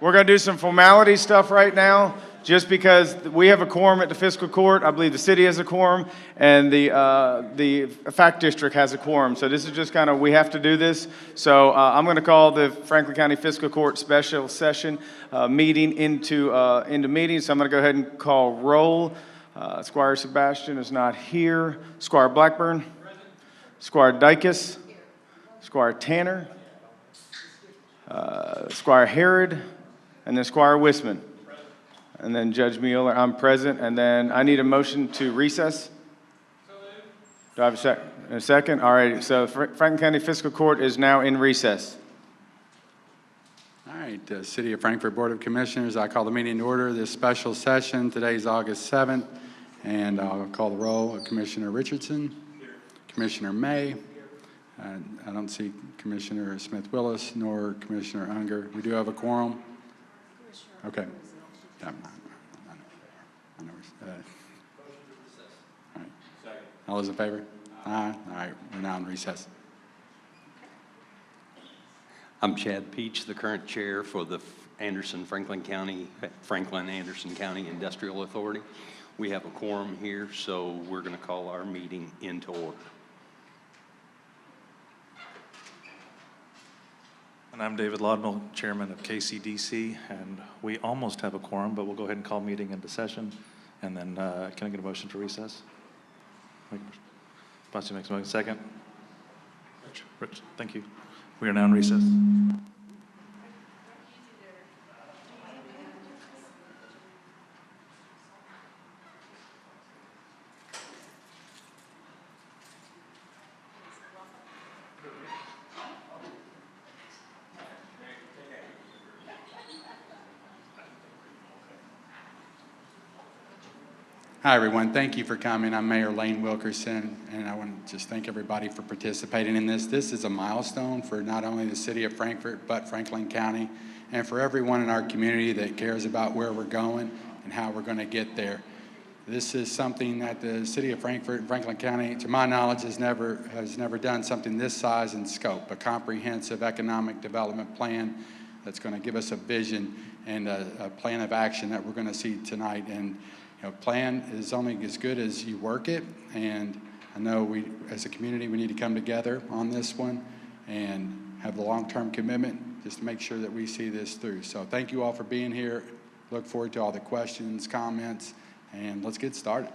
We're going to do some formality stuff right now, just because we have a quorum at the fiscal court. I believe the city has a quorum, and the FACT district has a quorum. So this is just kind of, we have to do this. So I'm going to call the Franklin County Fiscal Court special session meeting into meeting. So I'm going to go ahead and call roll. Squire Sebastian is not here. Squire Blackburn. Squire Dykes. Squire Tanner. Squire Herod. And then Squire Wisman. And then Judge Mueller, I'm present. And then I need a motion to recess. Do I have a second? All right, so Franklin County Fiscal Court is now in recess. All right, City of Frankfort Board of Commissioners, I call the meeting to order. This special session, today's August 7th, and I'll call the roll. Commissioner Richardson. Here. Commissioner May. Here. I don't see Commissioner Smith-Willis nor Commissioner Unger. We do have a quorum. Okay. Yeah, I know. All right. All those in favor? Aye. All right, we're now in recess. I'm Chad Peach, the current chair for the Franklin Anderson County Industrial Authority. We have a quorum here, so we're going to call our meeting into order. And I'm David Laudmill, chairman of KCDC, and we almost have a quorum, but we'll go ahead and call meeting into session. And then can I get a motion to recess? Basti makes a motion. Second. Rich, thank you. We are now in recess. Hi, everyone. Thank you for coming. I'm Mayor Lane Wilkerson, and I want to just thank everybody for participating in this. This is a milestone for not only the city of Frankfort, but Franklin County, and for everyone in our community that cares about where we're going and how we're going to get there. This is something that the city of Frankfort and Franklin County, to my knowledge, has never done something this size and scope, a comprehensive economic development plan that's going to give us a vision and a plan of action that we're going to see tonight. And plan is only as good as you work it, and I know we, as a community, we need to come together on this one and have the long-term commitment just to make sure that we see this through. So thank you all for being here. Look forward to all the questions, comments, and let's get started.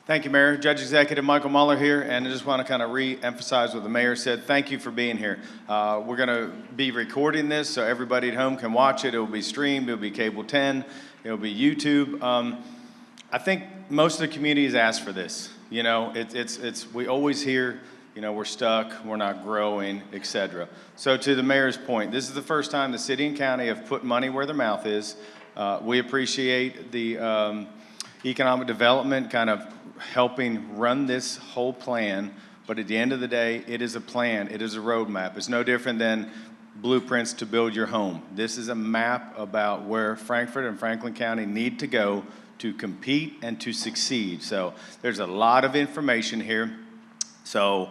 Thank you, Mayor. Judge Executive Michael Mueller here, and I just want to kind of re-emphasize what the mayor said. Thank you for being here. We're going to be recording this so everybody at home can watch it. It will be streamed. It will be Cable 10. It will be YouTube. I think most of the community has asked for this. You know, we always hear, we're stuck, we're not growing, etc. So to the mayor's point, this is the first time the city and county have put money where their mouth is. We appreciate the economic development kind of helping run this whole plan, but at the end of the day, it is a plan, it is a roadmap. It's no different than blueprints to build your home. This is a map about where Frankfort and Franklin County need to go to compete and to succeed. So there's a lot of information here. So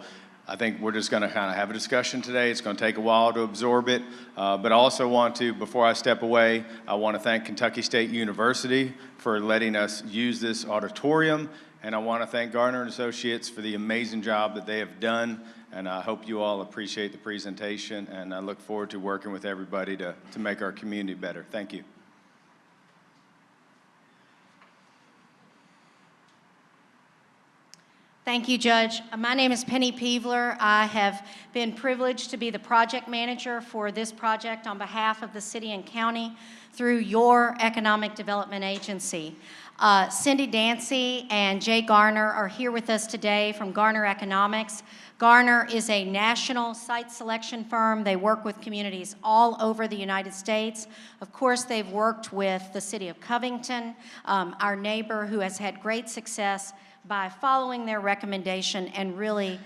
I think we're just gonna kind of have a discussion today. It's gonna take a while to absorb it, but I also want to, before I step away, I wanna thank Kentucky State University for letting us use this auditorium. And I want to thank Garner and Associates for the amazing job that they have done. And I hope you all appreciate the presentation. And I look forward to working with everybody to make our community better. Thank you. Thank you, Judge. My name is Penny Peevler. I have been privileged to be the project manager for this project on behalf of the city and county through your economic development agency. Cindy Dancy and Jay Garner are here with us today from Garner Economics. Garner is a national site selection firm. They work with communities all over the United States. Of course, they've worked with the city of Covington, our neighbor who has had great success by following their recommendation and really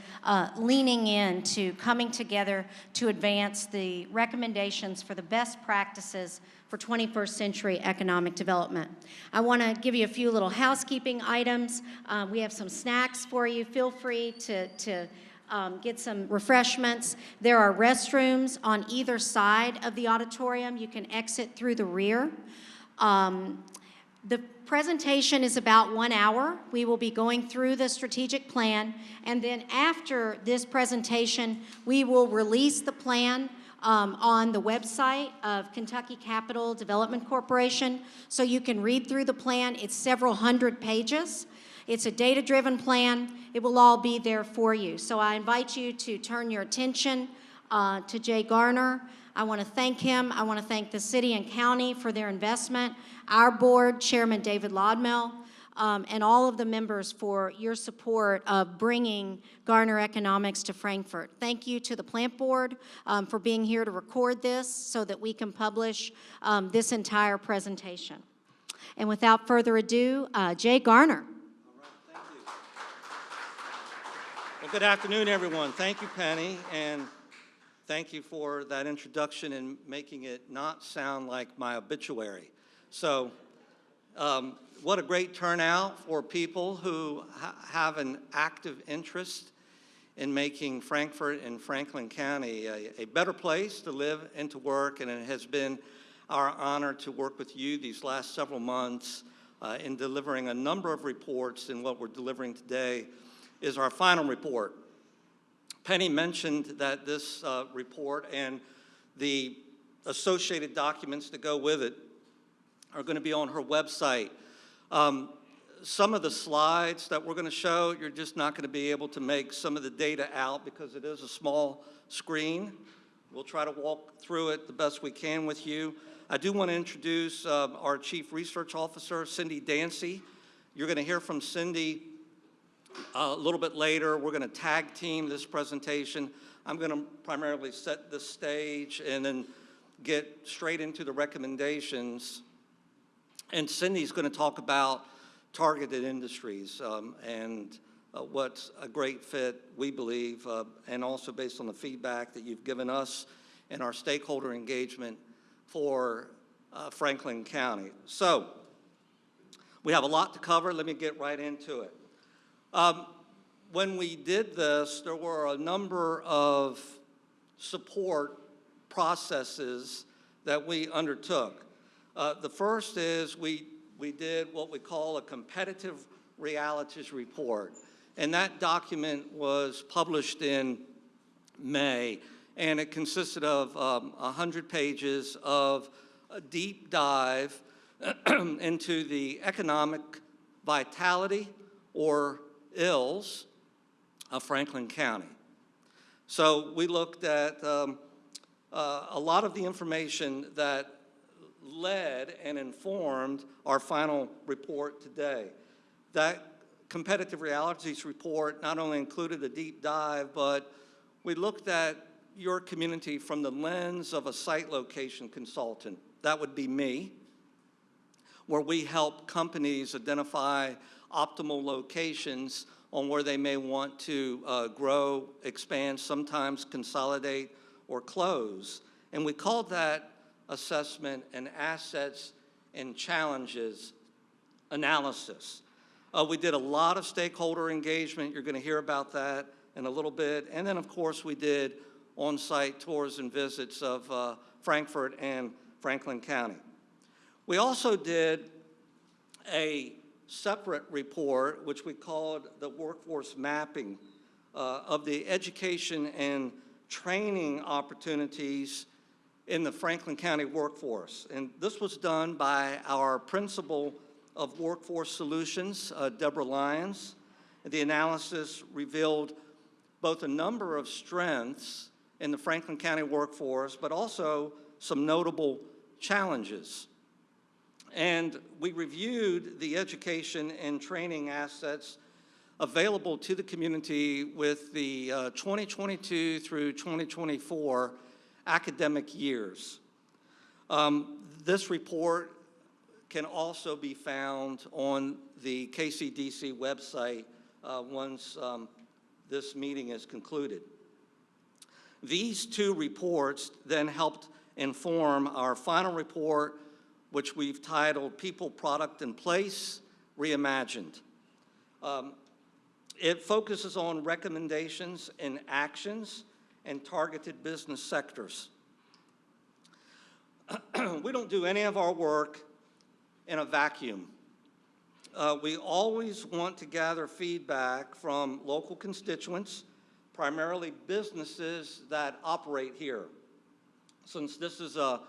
leaning into coming together to advance the recommendations for the best practices for 21st century economic development. I want to give you a few little housekeeping items. We have some snacks for you. Feel free to get some refreshments. There are restrooms on either side of the auditorium. You can exit through the rear. The presentation is about 1 hour. We will be going through the strategic plan, and then after this presentation, we will release the plan on the website of Kentucky Capital Development Corporation, so you can read through the plan. It's several hundred pages. It's a data-driven plan. It will all be there for you. So I invite you to turn your attention to Jay Garner. I want to thank him. I want to thank the city and county for their investment, our board, Chairman David Lodmell, and all of the members for your support of bringing Garner Economics to Frankfort. Thank you to the plant board for being here to record this so that we can publish this entire presentation. And without further ado, Jay Garner. Thank you. Well, good afternoon, everyone. Thank you, Penny, and thank you for that introduction and making it not sound like my obituary. So, what a great turnout for people who have an active interest in making Frankfort and Franklin County a better place to live and to work, and it has been our honor to work with you these last several months in delivering a number of reports, and what we're delivering today is our final report. Penny mentioned that this report and the associated documents that go with it are going to be on her website. Some of the slides that we're going to show, you're just not going to be able to make some of the data out because it is a small screen. We'll try to walk through it the best we can with you. I do want to introduce our Chief Research Officer, Cindy Dancy. You're going to hear from Cindy a little bit later. We're going to tag team this presentation. I'm going to primarily set the stage and then get straight into the recommendations. And Cindy's going to talk about targeted industries and what's a great fit, we believe, and also based on the feedback that you've given us and our stakeholder engagement for Franklin County. So we have a lot to cover. Let me get right into it. When we did this, there were a number of support processes that we undertook. The first is we did what we call a competitive realities report, and that document was published in May, and it consisted of 100 pages of a deep dive into the economic vitality or ills of Franklin County. So we looked at a lot of the information that led and informed our final report today. That competitive realities report not only included a deep dive, but we looked at your community from the lens of a site location consultant. That would be me, where we help companies identify optimal locations on where they may want to grow, expand, sometimes consolidate or close. And we called that assessment and assets and challenges analysis. We did a lot of stakeholder engagement. You're going to hear about that in a little bit. And then, of course, we did on-site tours and visits of Frankfort and Franklin County. We also did a separate report, which we called the workforce mapping of the education and training opportunities in the Franklin County workforce. And this was done by our principal of workforce solutions, Deborah Lyons. The analysis revealed both a number of strengths in the Franklin County workforce, but also some notable challenges. And we reviewed the education and training assets available to the community with the 2022 through 2024 academic years. This report can also be found on the KCDC website once this meeting is concluded. These two reports then helped inform our final report, which we've titled People, Product, and Place Reimagined. It focuses on recommendations and actions and targeted business sectors. We don't do any of our work in a vacuum. We always want to gather feedback from local constituents, primarily businesses that operate here. Since this is a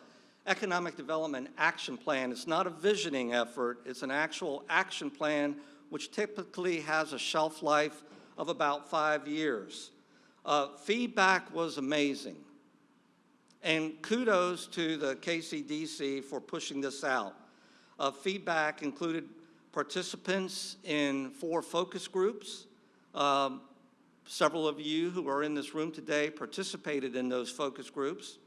economic development action plan, it's not a visioning effort, it's an actual action plan which typically has a shelf life of about 5 years. Feedback was amazing. And kudos to the KCDC for pushing this out. Feedback included participants in 4 focus groups. Several of you who are in this room today participated in those focus groups.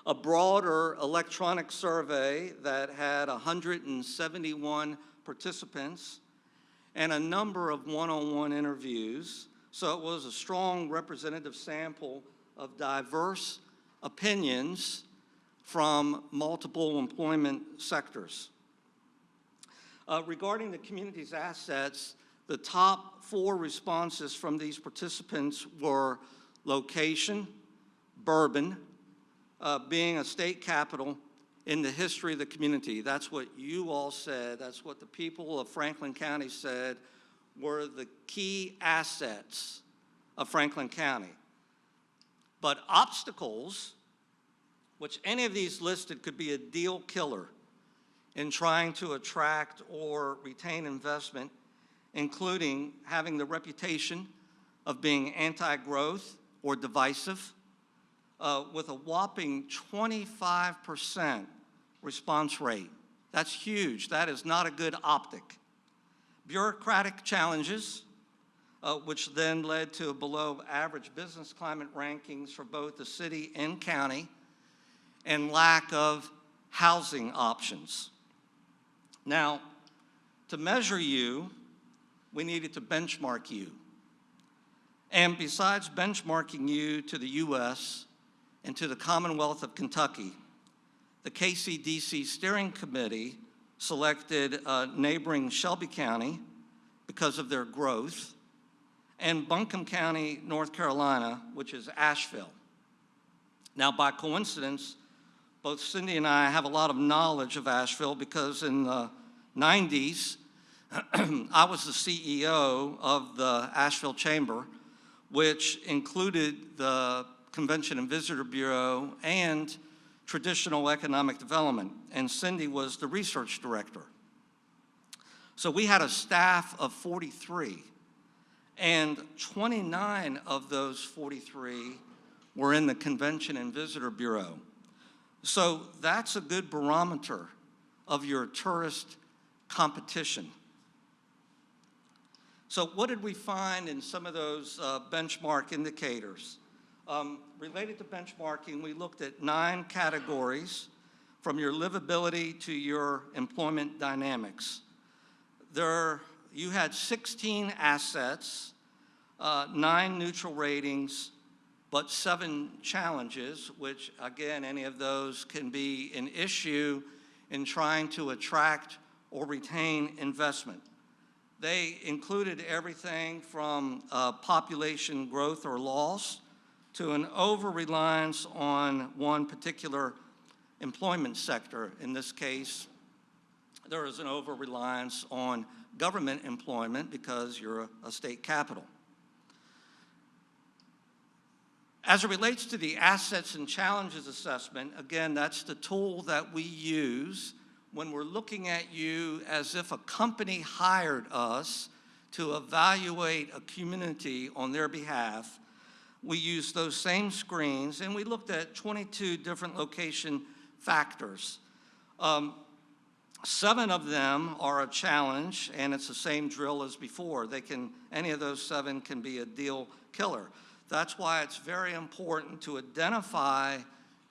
A broader electronic survey that had 171 participants and a number of one-on-one interviews. So it was a strong representative sample of diverse opinions from multiple employment sectors. Regarding the community's assets, the top 4 responses from these participants were location, Bourbon, being a state capital in the history of the community. That's what you all said. That's what the people of Franklin County said were the key assets of Franklin County. But obstacles, which any of these listed could be a deal killer in trying to attract or retain investment, including having the reputation of being anti-growth or divisive, with a whopping 25% response rate. That's huge. That is not a good optic. Bureaucratic challenges, which then led to below average business climate rankings for both the city and county, and lack of housing options. Now, to measure you, we needed to benchmark you. And besides benchmarking you to the US and to the Commonwealth of Kentucky, the KCDC Steering Committee selected neighboring Shelby County because of their growth, and Buncombe County, North Carolina, which is Asheville. Now, by coincidence, both Cindy and I have a lot of knowledge of Asheville because in the 90s, I was the CEO of the Asheville Chamber, which included the Convention and Visitor Bureau and Traditional Economic Development, and Cindy was the research director. So we had a staff of 43, and 29 of those 43 were in the Convention and Visitor Bureau. So that's a good barometer of your tourist competition. So what did we find in some of those benchmark indicators? Related to benchmarking, we looked at 9 categories from your livability to your employment dynamics. You had 16 assets, 9 neutral ratings, but 7 challenges, which again, any of those can be an issue in trying to attract or retain investment. They included everything from population growth or loss to an over-reliance on one particular employment sector. In this case, there is an over-reliance on government employment because you're a state capital. As it relates to the assets and challenges assessment, again, that's the tool that we use when we're looking at you as if a company hired us to evaluate a community on their behalf. We used those same screens, and we looked at 22 different location factors. 7 of them are a challenge, and it's the same drill as before. Any of those 7 can be a deal killer. That's why it's very important to identify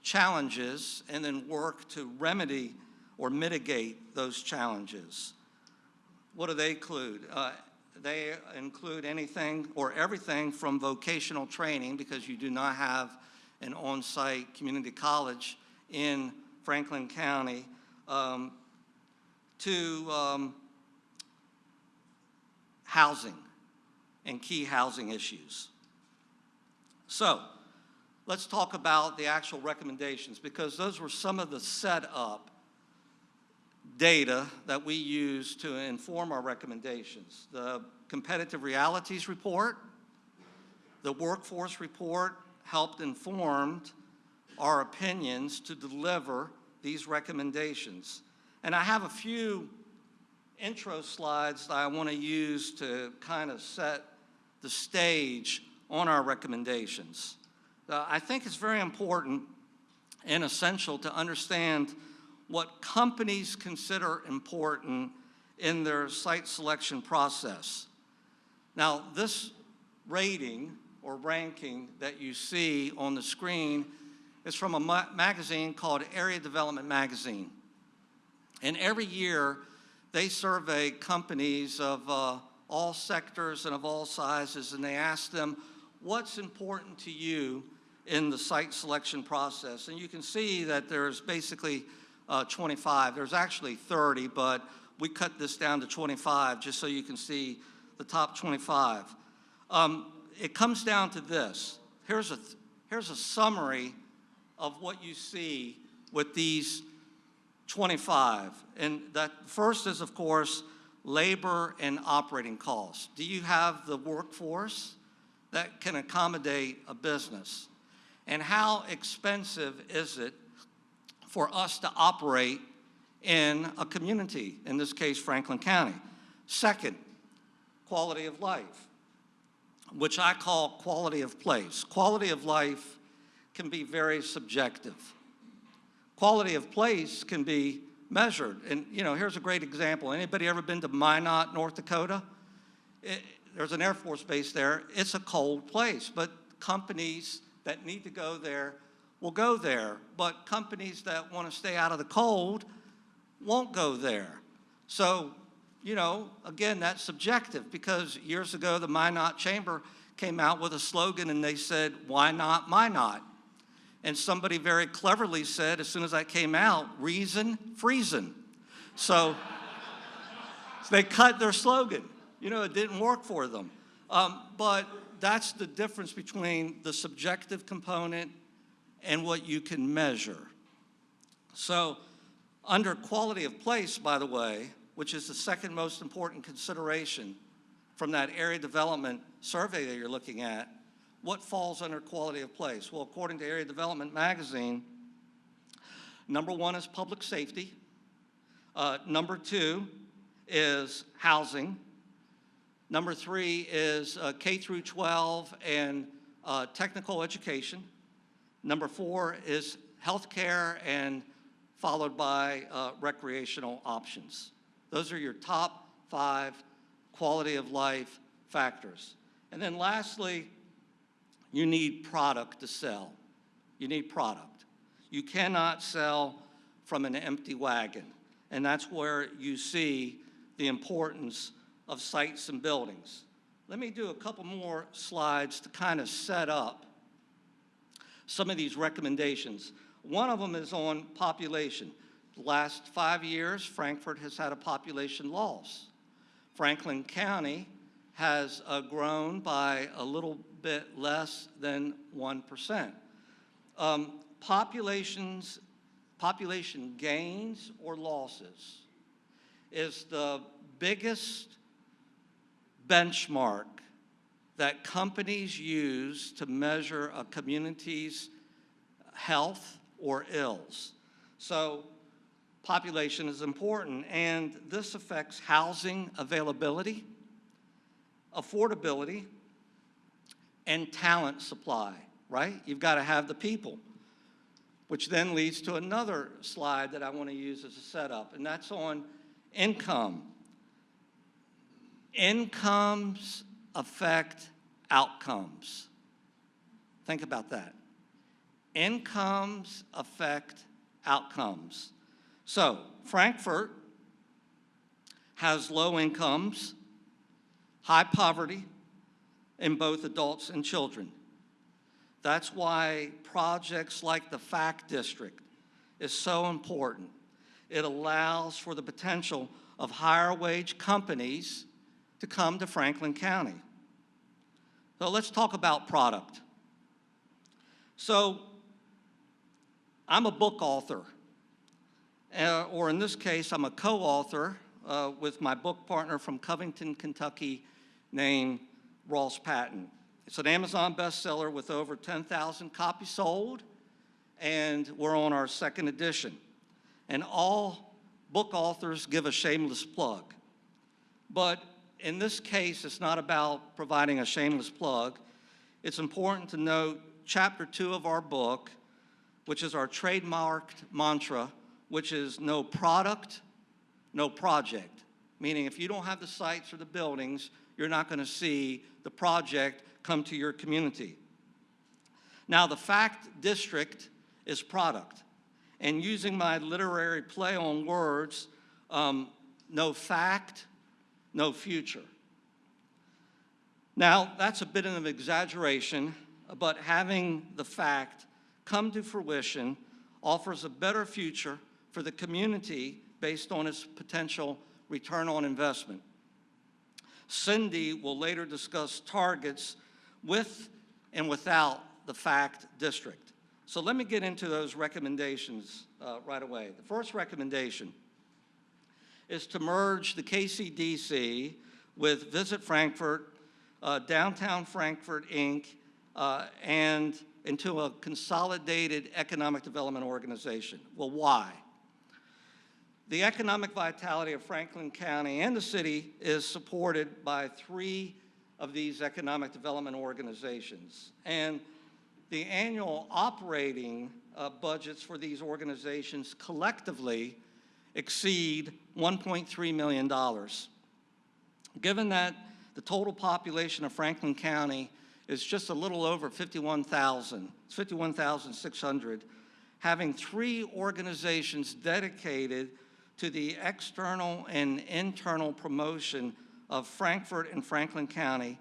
challenges and then work to remedy or mitigate those challenges. What do they include? They include anything or everything from vocational training, because you do not have an on-site community college in Franklin County, to housing. and key housing issues. So let's talk about the actual recommendations, because those were some of the setup data that we use to inform our recommendations. The Competitive Realities Report, the Workforce Report helped inform our opinions to deliver these recommendations. And I have a few intro slides that I want to use to kind of set the stage on our recommendations. I think it's very important and essential to understand what companies consider important in their site selection process. Now, this rating or ranking that you see on the screen is from a magazine called Area Development Magazine. And every year, they survey companies of all sectors and of all sizes, and they ask them, what's important to you in the site selection process? And you can see that there's basically 25. There's actually 30, but we cut this down to 25 just so you can see the top 25. It comes down to this. Here's a summary of what you see with these 25. And that first is, of course, labor and operating costs. Do you have the workforce that can accommodate a business? And how expensive is it for us to operate in a community, in this case, Franklin County? Second, quality of life, which I call quality of place. Quality of life can be very subjective. Quality of place can be measured. And, you know, here's a great example. Anybody ever been to Minot, North Dakota? There's an Air Force base there. It's a cold place, but companies that need to go there will go there. But companies that want to stay out of the cold won't go there. So, you know, again, that's subjective, because years ago the Minot Chamber came out with a slogan and they said, why not Minot? And somebody very cleverly said, as soon as that came out, reason, freezing. So they cut their slogan. You know, it didn't work for them. But that's the difference between the subjective component and what you can measure. So under quality of place, by the way, which is the second most important consideration from that area development survey that you're looking at, what falls under quality of place? Well, according to Area Development Magazine, number one is public safety. Number two is housing. Number three is K through 12 and technical education. Number four is healthcare, and followed by recreational options. Those are your top 5 quality of life factors. And then lastly, you need product to sell. You need product. You cannot sell from an empty wagon. And that's where you see the importance of sites and buildings. Let me do a couple more slides to kind of set up some of these recommendations. One of them is on population. The last 5 years, Frankfort has had a population loss. Franklin County has grown by a little bit less than 1%. Population gains or losses is the biggest benchmark that companies use to measure a community's health or ills. So population is important, and this affects housing availability, affordability, and talent supply, right? You've got to have the people, which then leads to another slide that I want to use as a setup, and that's on income. Incomes affect outcomes. Think about that. Incomes affect outcomes. So Frankfort has low incomes, high poverty in both adults and children. That's why projects like the FAC District is so important. It allows for the potential of higher wage companies to come to Franklin County. So let's talk about product. So I'm a book author, or in this case, I'm a co-author with my book partner from Covington, Kentucky, named Ross Patton. It's an Amazon bestseller with over 10,000 copies sold, and we're on our second edition. And all book authors give a shameless plug. But in this case, it's not about providing a shameless plug. It's important to note chapter 2 of our book, which is our trademarked mantra, which is no product, no project. Meaning if you don't have the sites or the buildings, you're not going to see the project come to your community. Now, the fact district is product. And using my literary play on words, no fact, no future. Now, that's a bit of an exaggeration, but having the fact come to fruition offers a better future for the community based on its potential return on investment. Cindy will later discuss targets with and without the fact district. So let me get into those recommendations right away. The first recommendation is to merge the KCDC with Visit Frankfort, Downtown Frankfort, Inc., and into a consolidated economic development organization. Well, why? The economic vitality of Franklin County and the city is supported by 3 of these economic development organizations. And the annual operating budgets for these organizations collectively exceed $1.3 million. Given that the total population of Franklin County is just a little over 51,000, it's 51,600, having 3 organizations dedicated to the external and internal promotion of Frankfort and Franklin County,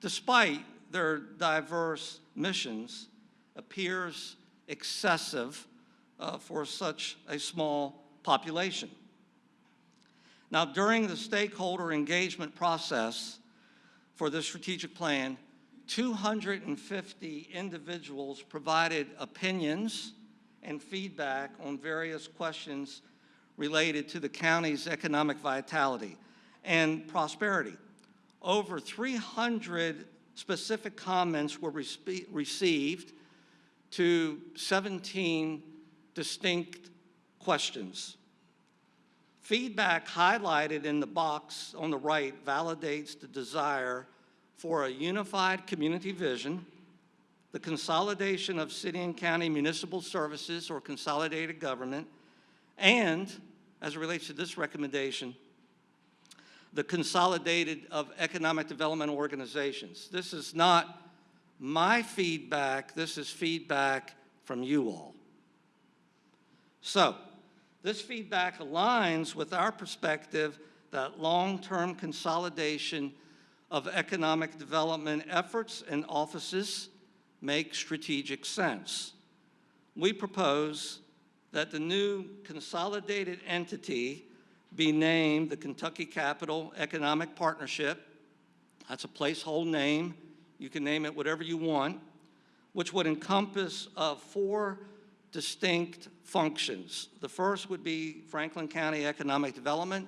despite their diverse missions, appears excessive for such a small population. Now, during the stakeholder engagement process for the strategic plan, 250 individuals provided opinions and feedback on various questions related to the county's economic vitality and prosperity. Over 300 specific comments were received to 17 distinct questions. Feedback highlighted in the box on the right validates the desire for a unified community vision, the consolidation of city and county municipal services or consolidated government, and, as it relates to this recommendation, the consolidated of economic development organizations. This is not my feedback, this is feedback from you all. So, this feedback aligns with our perspective that long-term consolidation of economic development efforts and offices make strategic sense. We propose that the new consolidated entity be named the Kentucky Capital Economic Partnership. That's a placeholder name. You can name it whatever you want, which would encompass 4 distinct functions. The first would be Franklin County Economic Development.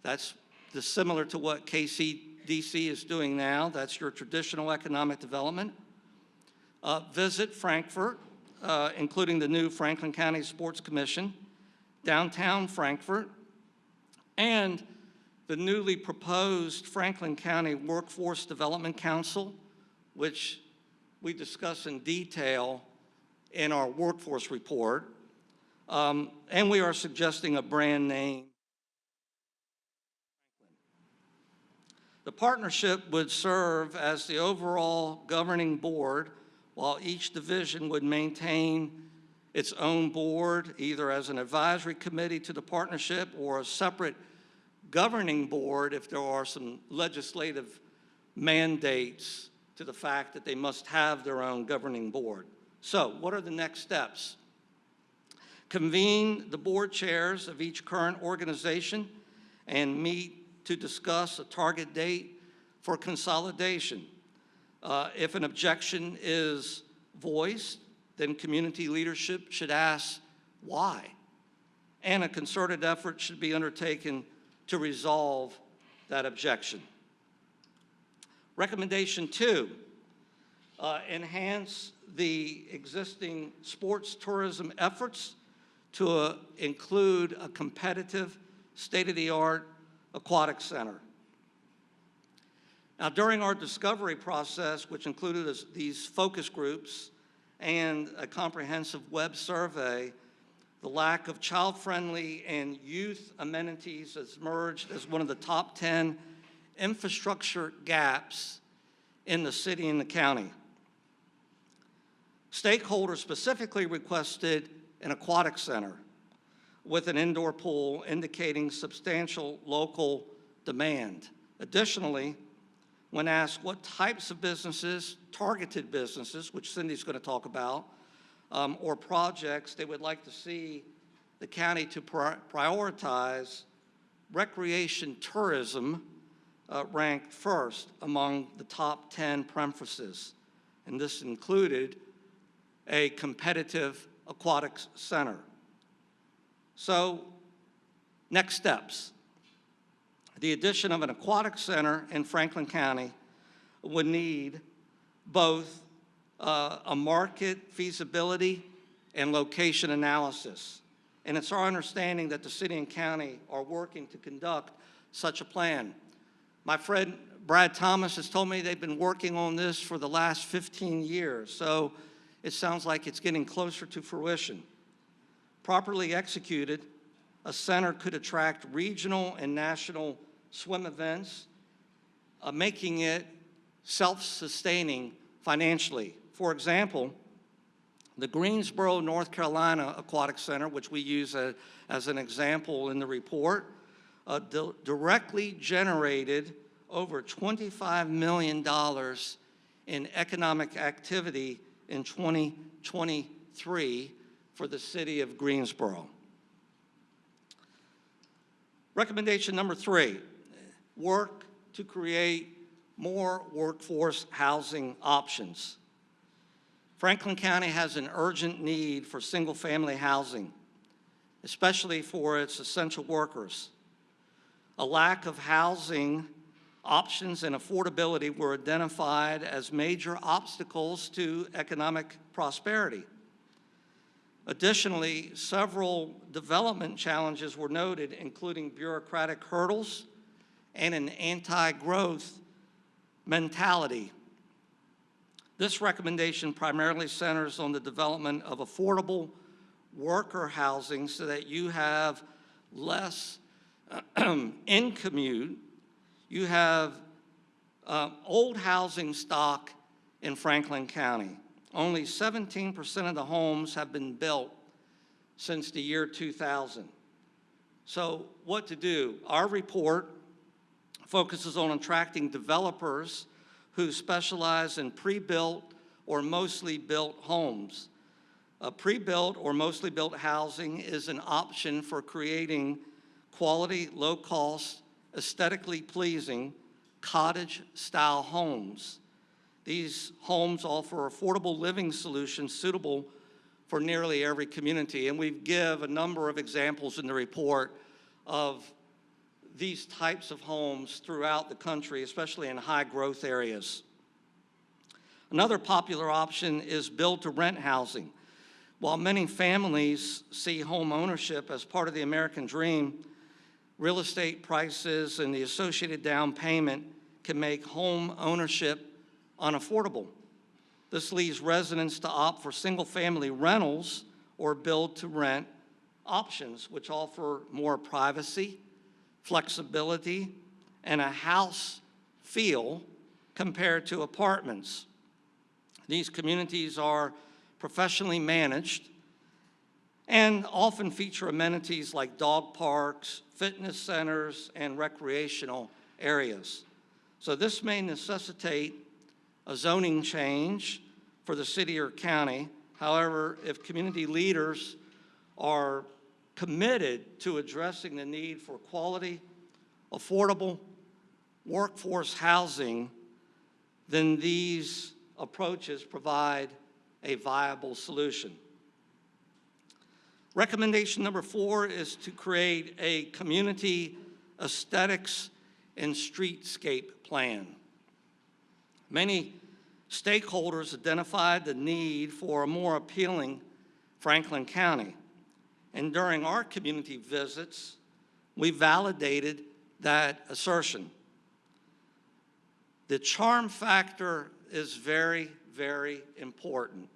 That's similar to what KCDC is doing now. That's your traditional economic development. Visit Frankfort, including the new Franklin County Sports Commission, Downtown Frankfort, and the newly proposed Franklin County Workforce Development Council, which we discuss in detail in our workforce report. And we are suggesting a brand name. The partnership would serve as the overall governing board, while each division would maintain its own board, either as an advisory committee to the partnership or a separate governing board if there are some legislative mandates to the fact that they must have their own governing board. So, what are the next steps? Convene the board chairs of each current organization and meet to discuss a target date for consolidation. If an objection is voiced, then community leadership should ask why, and a concerted effort should be undertaken to resolve that objection. Recommendation 2, enhance the existing sports tourism efforts to include a competitive, state-of-the-art aquatic center. Now, during our discovery process, which included these focus groups and a comprehensive web survey, the lack of child-friendly and youth amenities has emerged as one of the top 10 infrastructure gaps in the city and the county. Stakeholders specifically requested an aquatic center with an indoor pool, indicating substantial local demand. Additionally, when asked what types of businesses, targeted businesses, which Cindy's going to talk about, or projects they would like to see the county to prioritize, recreation tourism ranked first among the top 10 preferences, and this included a competitive aquatics center. So, next steps. The addition of an aquatic center in Franklin County would need both a market feasibility and location analysis. And it's our understanding that the city and county are working to conduct such a plan. My friend Brad Thomas has told me they've been working on this for the last 15 years, so it sounds like it's getting closer to fruition. Properly executed, a center could attract regional and national swim events, making it self-sustaining financially. For example, the Greensboro, North Carolina Aquatic Center, which we use as an example in the report, directly generated over $25 million in economic activity in 2023 for the city of Greensboro. Recommendation number 3, work to create more workforce housing options. Franklin County has an urgent need for single-family housing, especially for its essential workers. A lack of housing options and affordability were identified as major obstacles to economic prosperity. Additionally, several development challenges were noted, including bureaucratic hurdles and an anti-growth mentality. This recommendation primarily centers on the development of affordable worker housing so that you have less in commute. You have old housing stock in Franklin County. Only 17% of the homes have been built since the year 2000. So what to do? Our report focuses on attracting developers who specialize in pre-built or mostly built homes. Pre-built or mostly built housing is an option for creating quality, low-cost, aesthetically pleasing cottage-style homes. These homes offer affordable living solutions suitable for nearly every community, and we give a number of examples in the report of these types of homes throughout the country, especially in high-growth areas. Another popular option is build-to-rent housing. While many families see home ownership as part of the American dream, real estate prices and the associated down payment can make home ownership unaffordable. This leaves residents to opt for single-family rentals or build-to-rent options, which offer more privacy, flexibility, and a house feel compared to apartments. These communities are professionally managed and often feature amenities like dog parks, fitness centers, and recreational areas. So this may necessitate a zoning change for the city or county. However, if community leaders are committed to addressing the need for quality, affordable workforce housing, then these approaches provide a viable solution. Recommendation number 4 is to create a community aesthetics and streetscape plan. Many stakeholders identified the need for a more appealing Franklin County. And during our community visits, we validated that assertion. The charm factor is very, very important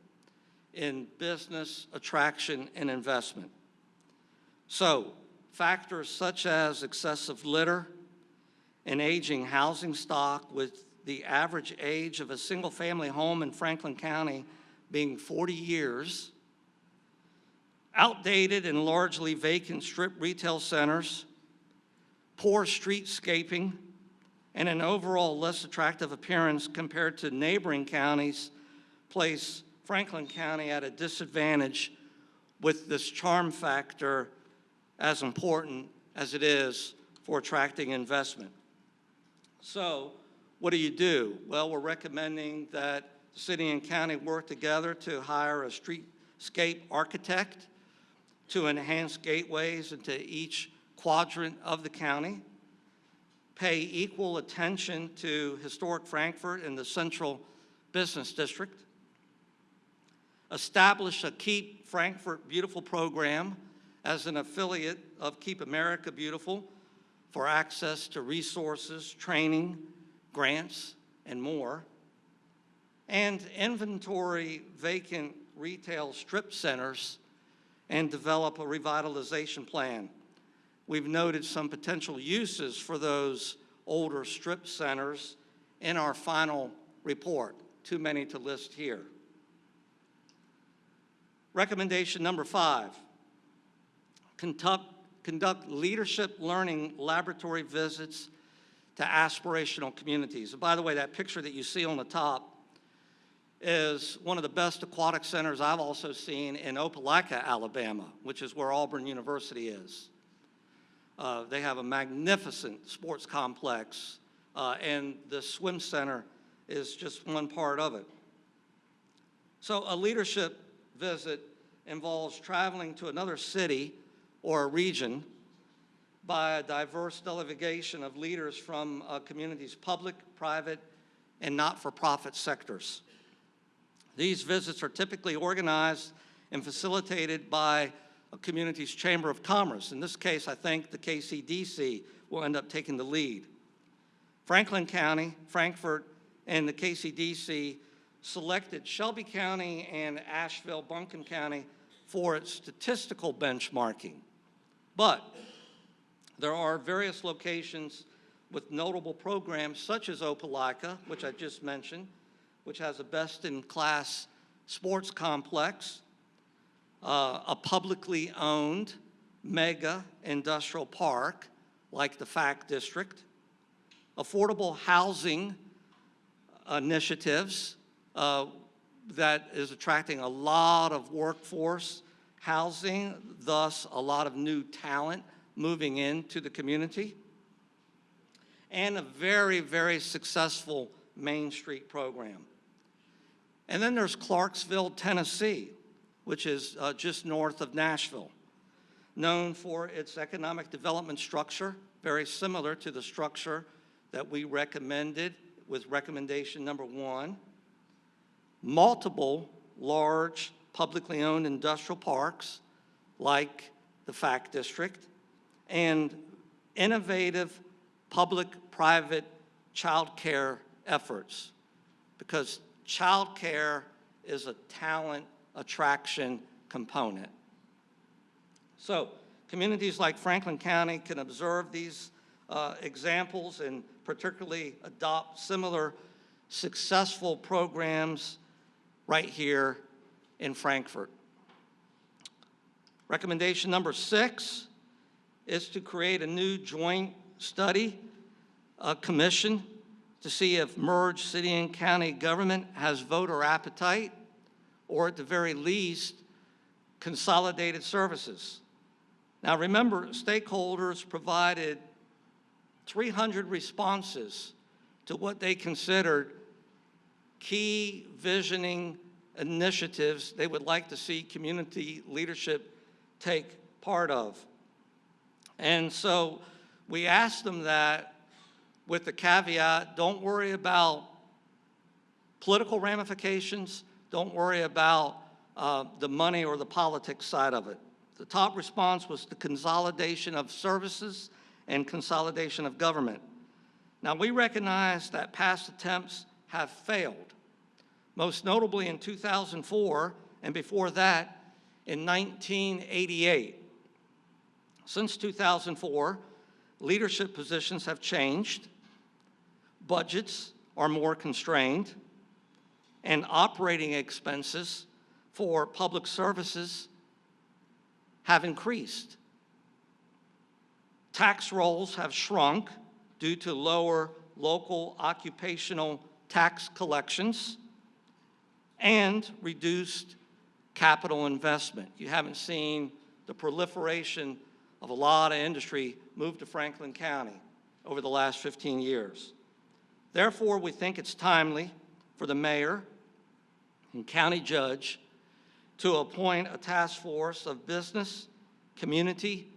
in business attraction and investment. So, factors such as excessive litter and aging housing stock, with the average age of a single-family home in Franklin County being 40 years, outdated and largely vacant strip retail centers, poor streetscaping, and an overall less attractive appearance compared to neighboring counties place Franklin County at a disadvantage, with this charm factor as important as it is for attracting investment. So, what do? Well, we're recommending that the city and county work together to hire a streetscape architect to enhance gateways into each quadrant of the county, pay equal attention to historic Frankfort and the central business district, establish a Keep Frankfort Beautiful program as an affiliate of Keep America Beautiful for access to resources, training, grants, and more, and inventory vacant retail strip centers and develop a revitalization plan. We've noted some potential uses for those older strip centers in our final report, too many to list here. Recommendation number 5, conduct leadership learning laboratory visits to aspirational communities. And by the way, that picture that you see on the top is one of the best aquatic centers I've also seen in Opelika, Alabama, which is where Auburn University is. They have a magnificent sports complex, and the swim center is just one part of it. So a leadership visit involves traveling to another city or a region by a diverse delegation of leaders from a community's public, private, and not-for-profit sectors. These visits are typically organized and facilitated by a community's Chamber of Commerce. In this case, I think the KCDC will end up taking the lead. Franklin County, Frankfort, and the KCDC selected Shelby County and Asheville-Buncombe County for its statistical benchmarking. But there are various locations with notable programs such as Opelika, which I just mentioned, which has a best-in-class sports complex, a publicly owned mega industrial park like the FAC District, affordable housing initiatives that is attracting a lot of workforce housing, thus a lot of new talent moving into the community, and a very, very successful Main Street program. And then there's Clarksville, Tennessee, which is just north of Nashville, known for its economic development structure, very similar to the structure that we recommended with recommendation number 1, multiple large publicly owned industrial parks like the FAC District, and innovative public-private child care efforts, because child care is a talent attraction component. So communities like Franklin County can observe these examples and particularly adopt similar successful programs right here in Frankfort. Recommendation number 6 is to create a new joint study commission to see if merged city and county government has voter appetite, or at the very least, consolidated services. Now remember, stakeholders provided 300 responses to what they considered key visioning initiatives they would like to see community leadership take part of. And so we asked them that with the caveat, don't worry about political ramifications, don't worry about the money or the politics side of it. The top response was the consolidation of services and consolidation of government. Now, we recognize that past attempts have failed, most notably in 2004, and before that, in 1988. Since 2004, leadership positions have changed, budgets are more constrained, and operating expenses for public services have increased. Tax rolls have shrunk due to lower local occupational tax collections and reduced capital investment. You haven't seen the proliferation of a lot of industry move to Franklin County over the last 15 years. Therefore, we think it's timely for the mayor and county judge to appoint a task force of business, community,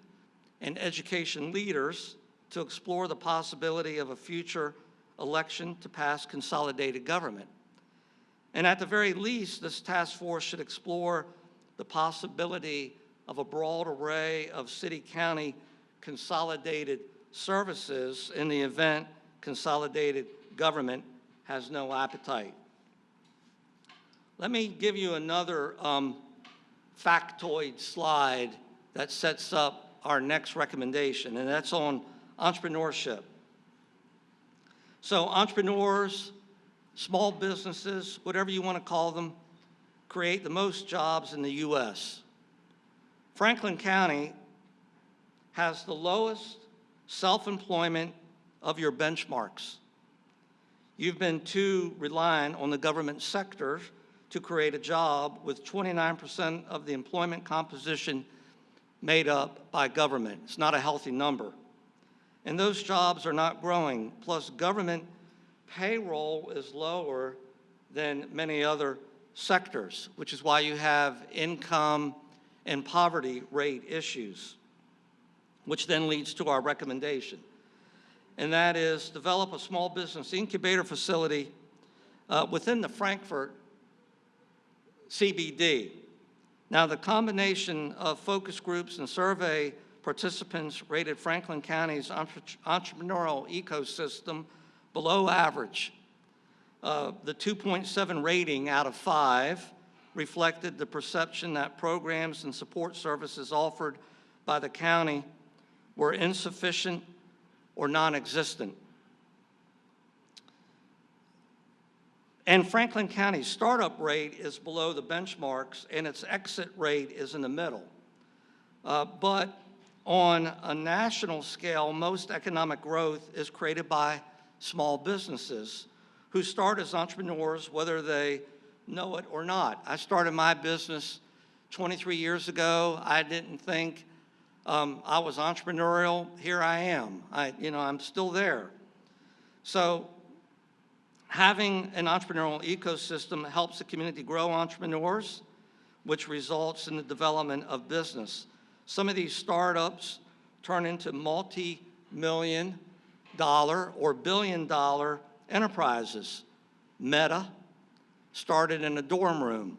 and education leaders to explore the possibility of a future election to pass consolidated government. And at the very least, this task force should explore the possibility of a broad array of city-county consolidated services in the event consolidated government has no appetite. Let me give you another factoid slide that sets up our next recommendation, and that's on entrepreneurship. So entrepreneurs, small businesses, whatever you want to call them, create the most jobs in the U.S. Franklin County has the lowest self-employment of your benchmarks. You've been too reliant on the government sector to create a job, with 29% of the employment composition made up by government. It's not a healthy number. And those jobs are not growing. Plus, government payroll is lower than many other sectors, which is why you have income and poverty rate issues, which then leads to our recommendation. And that is develop a small business incubator facility within the Frankfort CBD. Now, the combination of focus groups and survey participants rated Franklin County's entrepreneurial ecosystem below average. The 2.7 rating out of 5 reflected the perception that programs and support services offered by the county were insufficient or non-existent. And Franklin County's startup rate is below the benchmarks, and its exit rate is in the middle. But on a national scale, most economic growth is created by small businesses who start as entrepreneurs, whether they know it or not. I started my business 23 years ago. I didn't think I was entrepreneurial. Here I am. I'm still there. So having an entrepreneurial ecosystem helps the community grow entrepreneurs, which results in the development of business. Some of these startups turn into multi-million dollar or billion-dollar enterprises. Meta started in a dorm room.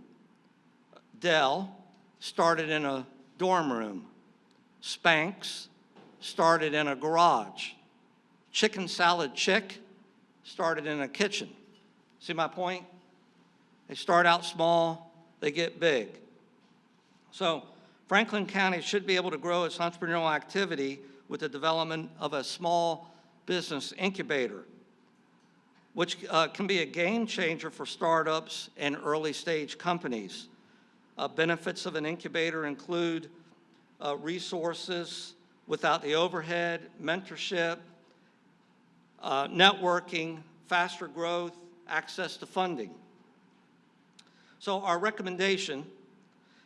Dell started in a dorm room. Spanx started in a garage. Chicken Salad Chick started in a kitchen. See my point? They start out small, they get big. So Franklin County should be able to grow its entrepreneurial activity with the development of a small business incubator, which can be a game changer for startups and early stage companies. Benefits of an incubator include resources without the overhead, mentorship, networking, faster growth, access to funding. So our recommendation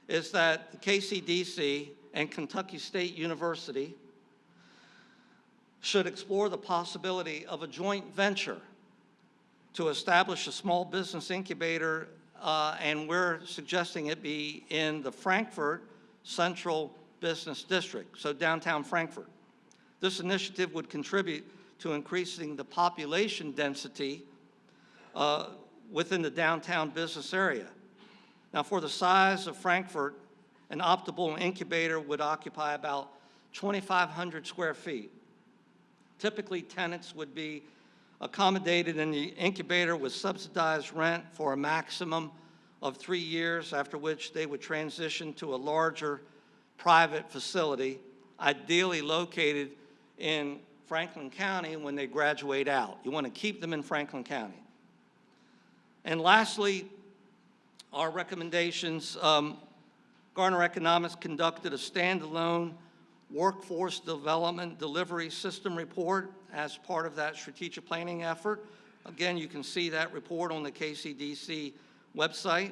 is that the KCDC and Kentucky State University should explore the possibility of a joint venture to establish a small business incubator, and we're suggesting it be in the Frankfort Central Business District, so downtown Frankfort. This initiative would contribute to increasing the population density within the downtown business area. Now, for the size of Frankfort, an optimal incubator would occupy about 2,500 square feet. Typically, tenants would be accommodated in the incubator with subsidized rent for a maximum of 3 years, after which they would transition to a larger private facility, ideally located in Franklin County when they graduate out. You want to keep them in Franklin County. And lastly, our recommendations, Garner Economics conducted a standalone workforce development delivery system report as part of that strategic planning effort. Again, you can see that report on the KCDC website.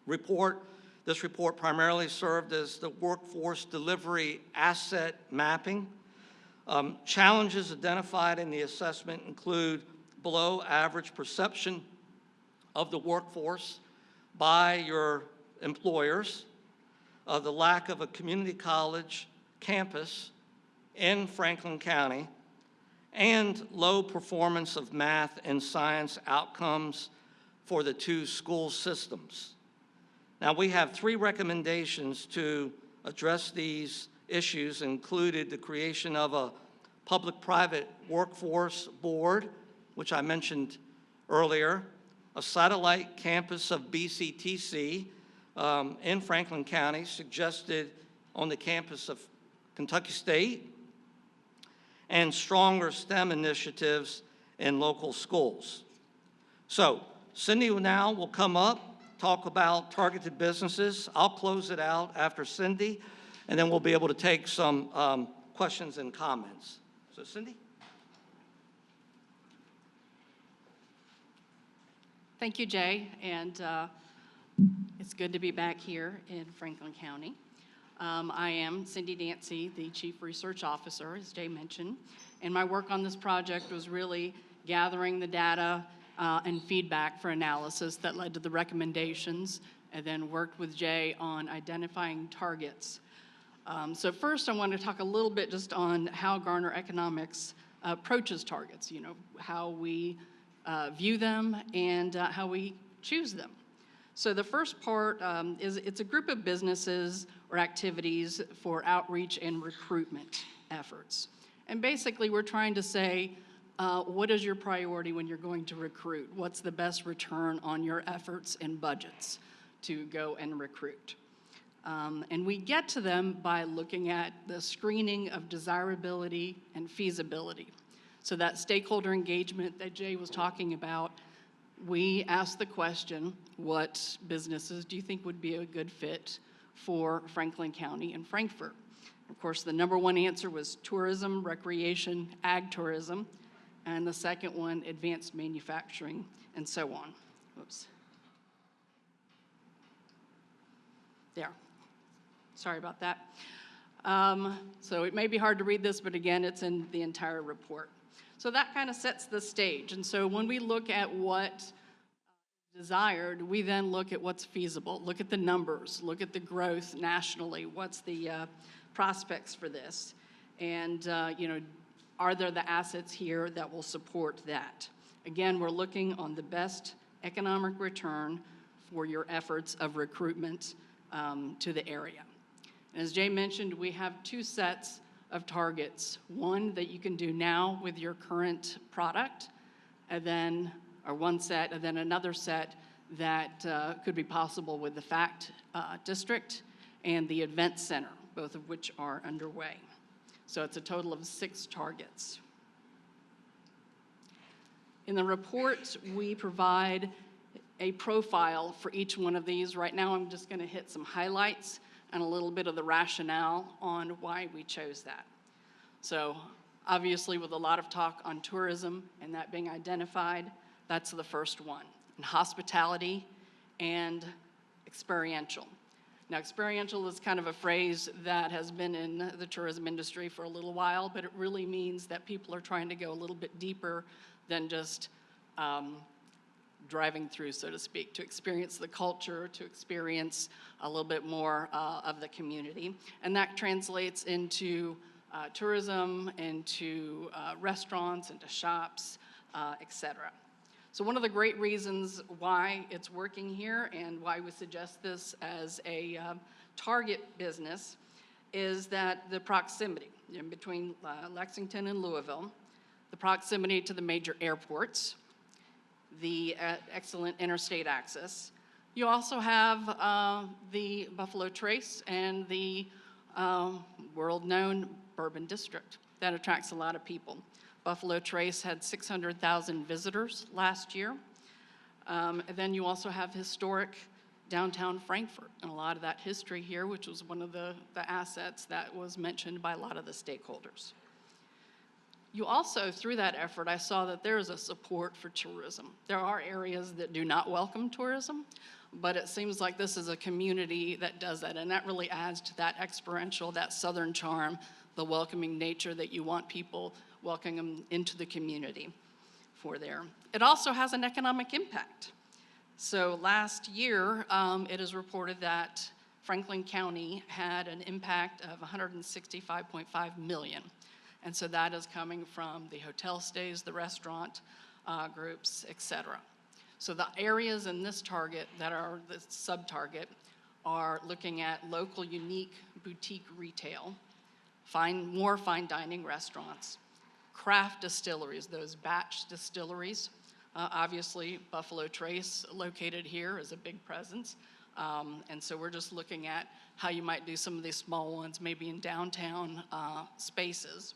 This report primarily served as the workforce delivery asset mapping. Challenges identified in the assessment include below average perception of the workforce by your employers, the lack of a community college campus in Franklin County, and low performance of math and science outcomes for the two school systems. Now, we have 3 recommendations to address these issues, included the creation of a public-private workforce board, which I mentioned earlier, a satellite campus of BCTC in Franklin County, suggested on the campus of Kentucky State, and stronger STEM initiatives in local schools. So Cindy now will come up, talk about targeted businesses. I'll close it out after Cindy, and then we'll be able to take some questions and comments. So Cindy? Thank you, Jay, and it's good to be back here in Franklin County. I am Cindy Dancy, the Chief Research Officer, as Jay mentioned, and my work on this project was really gathering the data and feedback for analysis that led to the recommendations, and then worked with Jay on identifying targets. So first, I want to talk a little bit just on how Garner Economics approaches targets, how we view them and how we choose them. So the first part is it's a group of businesses or activities for outreach and recruitment efforts. And basically, we're trying to say, what is your priority when you're going to recruit? What's the best return on your efforts and budgets to go and recruit? And we get to them by looking at the screening of desirability and feasibility. So that stakeholder engagement that Jay was talking about, we asked the question, what businesses do you think would be a good fit for Franklin County and Frankfort? Of course, the number one answer was tourism, recreation, ag tourism, and the second one, advanced manufacturing, and so on. Whoops. There. Sorry about that. So it may be hard to read this, but again, it's in the entire report. So that kind of sets the stage. And so when we look at what desired, we then look at what's feasible, look at the numbers, look at the growth nationally, what's the prospects for this, and are there the assets here that will support that? Again, we're looking on the best economic return for your efforts of recruitment to the area. And as Jay mentioned, we have 2 sets of targets. One that you can do now with your current product, and then, or one set, and then another set that could be possible with the FACT district and the event center, both of which are underway. So it's a total of 6 targets. In the report, we provide a profile for each one of these. Right now, I'm just going to hit some highlights and a little bit of the rationale on why we chose that. So obviously, with a lot of talk on tourism and that being identified, that's the first one. And hospitality and experiential. Now, experiential is kind of a phrase that has been in the tourism industry for a little while, but it really means that people are trying to go a little bit deeper than just driving through, so to speak, to experience the culture, to experience a little bit more of the community. And that translates into tourism, into restaurants, into shops, et cetera. So one of the great reasons why it's working here and why we suggest this as a target business is that the proximity between Lexington and Louisville, the proximity to the major airports, the excellent interstate access. You also have the Buffalo Trace and the world-known Bourbon District. That attracts a lot of people. Buffalo Trace had 600,000 visitors last year. And then you also have historic downtown Frankfort, and a lot of that history here, which was one of the assets that was mentioned by a lot of the stakeholders. You also, through that effort, I saw that there is a support for tourism. There are areas that do not welcome tourism, but it seems like this is a community that does that, and that really adds to that experiential, that southern charm, the welcoming nature that you want people welcoming them into the community for there. It also has an economic impact. So last year, it is reported that Franklin County had an impact of $165.5 million. And so that is coming from the hotel stays, the restaurant groups, et cetera. So the areas in this target that are the sub-target are looking at local, unique boutique retail, more fine dining restaurants, craft distilleries, those batch distilleries. Obviously, Buffalo Trace, located here, is a big presence. And so we're just looking at how you might do some of these small ones, maybe in downtown spaces.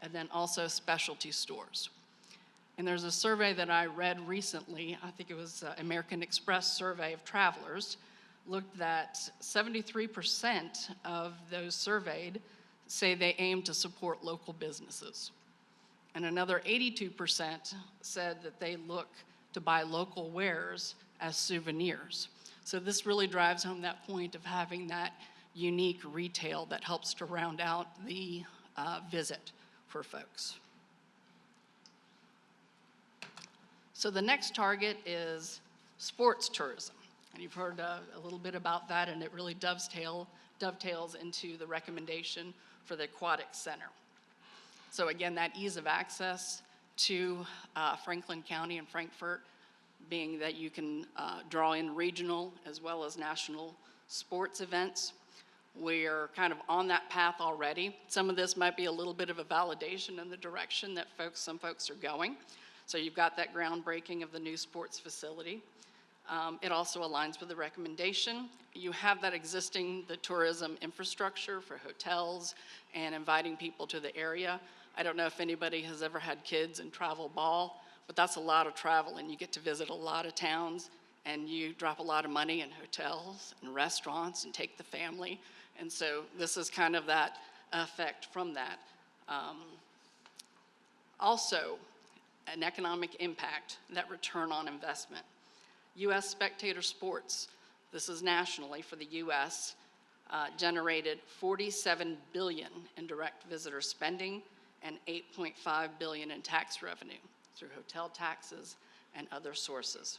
And then also specialty stores. And there's a survey that I read recently, I think it was American Express survey of travelers, looked that 73% of those surveyed say they aim to support local businesses. And another 82% said that they look to buy local wares as souvenirs. So this really drives home that point of having that unique retail that helps to round out the visit for folks. So the next target is sports tourism. And you've heard a little bit about that, and it really dovetails into the recommendation for the aquatic center. So again, that ease of access to Franklin County and Frankfort, being that you can draw in regional as well as national sports events. We're kind of on that path already. Some of this might be a little bit of a validation in the direction that some folks are going. So you've got that groundbreaking of the new sports facility. It also aligns with the recommendation. You have that the tourism infrastructure for hotels and inviting people to the area. I don't know if anybody has ever had kids and travel ball, but that's a lot of travel, and you get to visit a lot of towns, and you drop a lot of money in hotels and restaurants and take the family. And so this is kind of that effect from that. Also, an economic impact, that return on investment. U.S. spectator sports, this is nationally for the U.S., generated $47 billion in direct visitor spending and $8.5 billion in tax revenue through hotel taxes and other sources.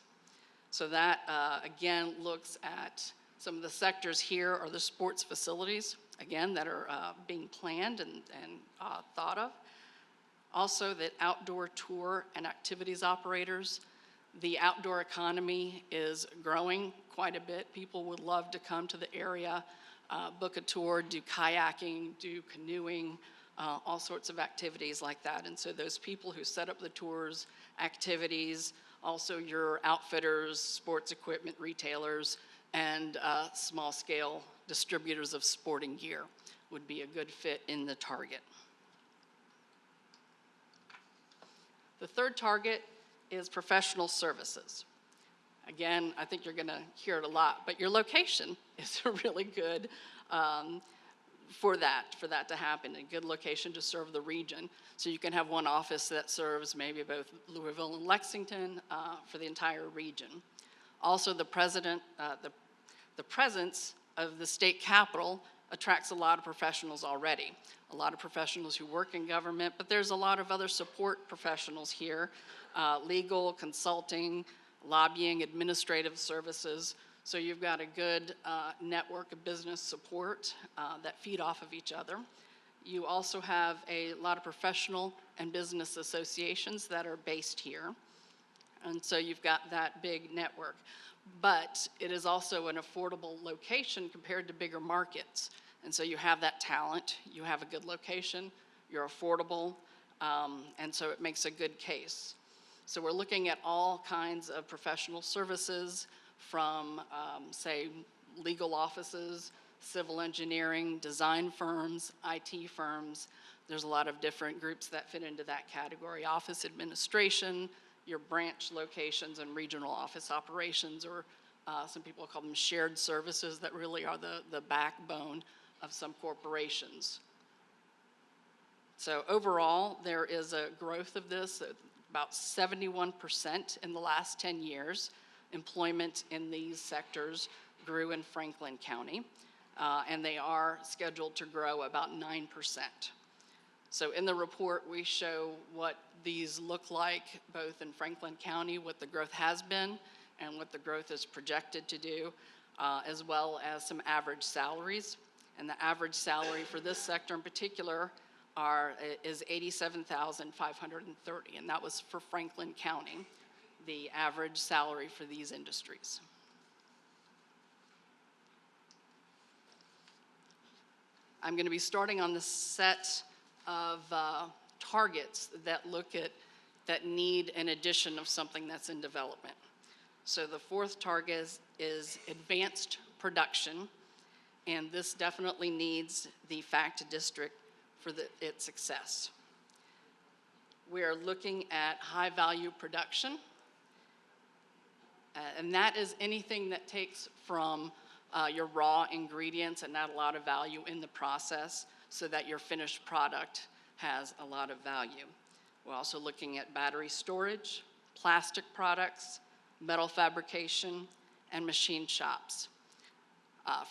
So that, again, looks at some of the sectors here are the sports facilities, again, that are being planned and thought of. Also, that outdoor tour and activities operators. The outdoor economy is growing quite a bit. People would love to come to the area, book a tour, do kayaking, do canoeing, all sorts of activities like that. And so those people who set up the tours, activities, also your outfitters, sports equipment retailers, and small-scale distributors of sporting gear would be a good fit in the target. The third target is professional services. Again, I think you're going to hear it a lot, but your location is really good for that to happen, a good location to serve the region. So you can have one office that serves maybe both Louisville and Lexington for the entire region. Also, the presence of the state capitol attracts a lot of professionals already. A lot of professionals who work in government, but there's a lot of other support professionals here, legal, consulting, lobbying, administrative services. So you've got a good network of business support that feed off of each other. You also have a lot of professional and business associations that are based here. And so you've got that big network. But it is also an affordable location compared to bigger markets. And so you have that talent, you have a good location, you're affordable, and so it makes a good case. So we're looking at all kinds of professional services from, say, legal offices, civil engineering, design firms, IT firms. There's a lot of different groups that fit into that category. Office administration, your branch locations and regional office operations, or some people call them shared services that really are the backbone of some corporations. So overall, there is a growth of this, about 71% in the last 10 years. Employment in these sectors grew in Franklin County, and they are scheduled to grow about 9%. So in the report, we show what these look like both in Franklin County, what the growth has been and what the growth is projected to do, as well as some average salaries. And the average salary for this sector in particular is $87,530, and that was for Franklin County, the average salary for these industries. I'm going to be starting on the set of targets that need an addition of something that's in development. So the fourth target is advanced production, and this definitely needs the FACT district for its success. We are looking at high value production, and that is anything that takes from your raw ingredients and add a lot of value in the process so that your finished product has a lot of value. We're also looking at battery storage, plastic products, metal fabrication, and machine shops.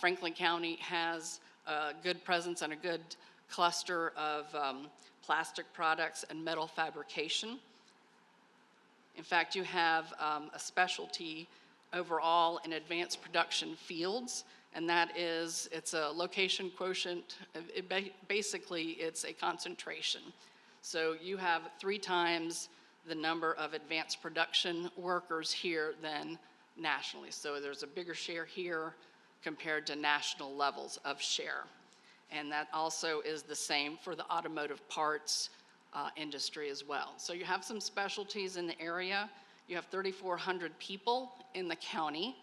Franklin County has a good presence and a good cluster of plastic products and metal fabrication. In fact, you have a specialty overall in advanced production fields, and that is, it's a location quotient. Basically, it's a concentration. So you have 3 times the number of advanced production workers here than nationally. So there's a bigger share here compared to national levels of share. And that also is the same for the automotive parts industry as well. So you have some specialties in the area. You have 3,400 people in the county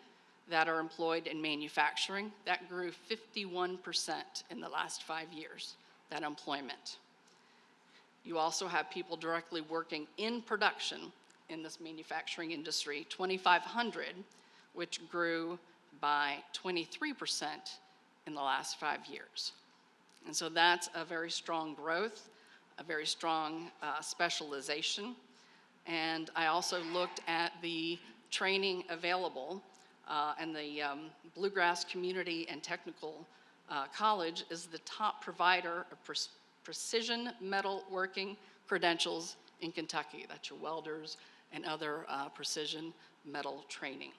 that are employed in manufacturing. That grew 51% in the last 5 years, that employment. You also have people directly working in production in this manufacturing industry, 2,500, which grew by 23% in the last 5 years. And so that's a very strong growth, a very strong specialization. And I also looked at the training available, and the Bluegrass Community and Technical College is the top provider of precision metal working credentials in Kentucky. That's your welders and other precision metal training.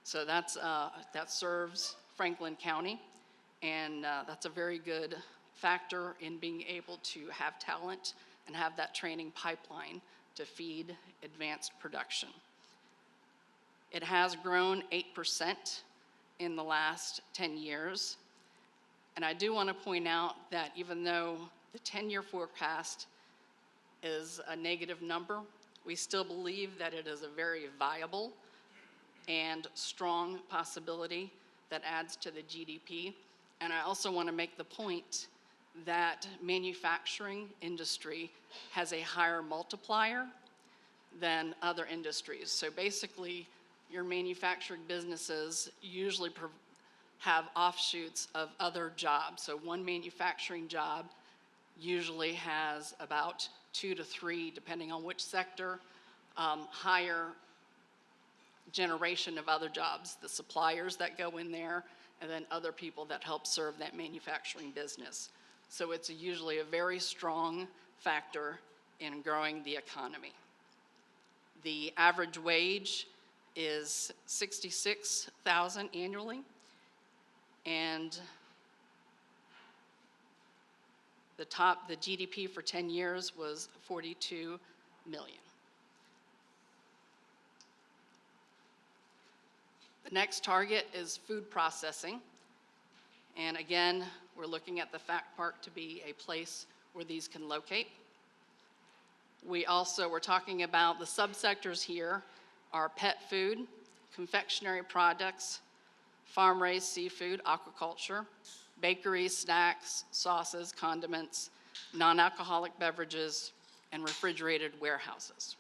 So that serves Franklin County, and that's a very good factor in being able to have talent and have that training pipeline to feed advanced production. It has grown 8% in the last 10 years. And I do want to point out that even though the 10-year forecast is a negative number, we still believe that it is a very viable and strong possibility that adds to the GDP. And I also want to make the point that manufacturing industry has a higher multiplier than other industries. So basically, your manufacturing businesses usually have offshoots of other jobs. So one manufacturing job usually has about 2 to 3, depending on which sector, higher generation of other jobs, the suppliers that go in there, and then other people that help serve that manufacturing business. So it's usually a very strong factor in growing the economy. The average wage is $66,000 annually, and the GDP for 10 years was $42 million. The next target is food processing. And again, we're looking at the Fact Park to be a place where these can locate. We're talking about the subsectors here are pet food, confectionery products, farm-raised seafood, aquaculture, bakeries, snacks, sauces, condiments, non-alcoholic beverages, and refrigerated warehouses.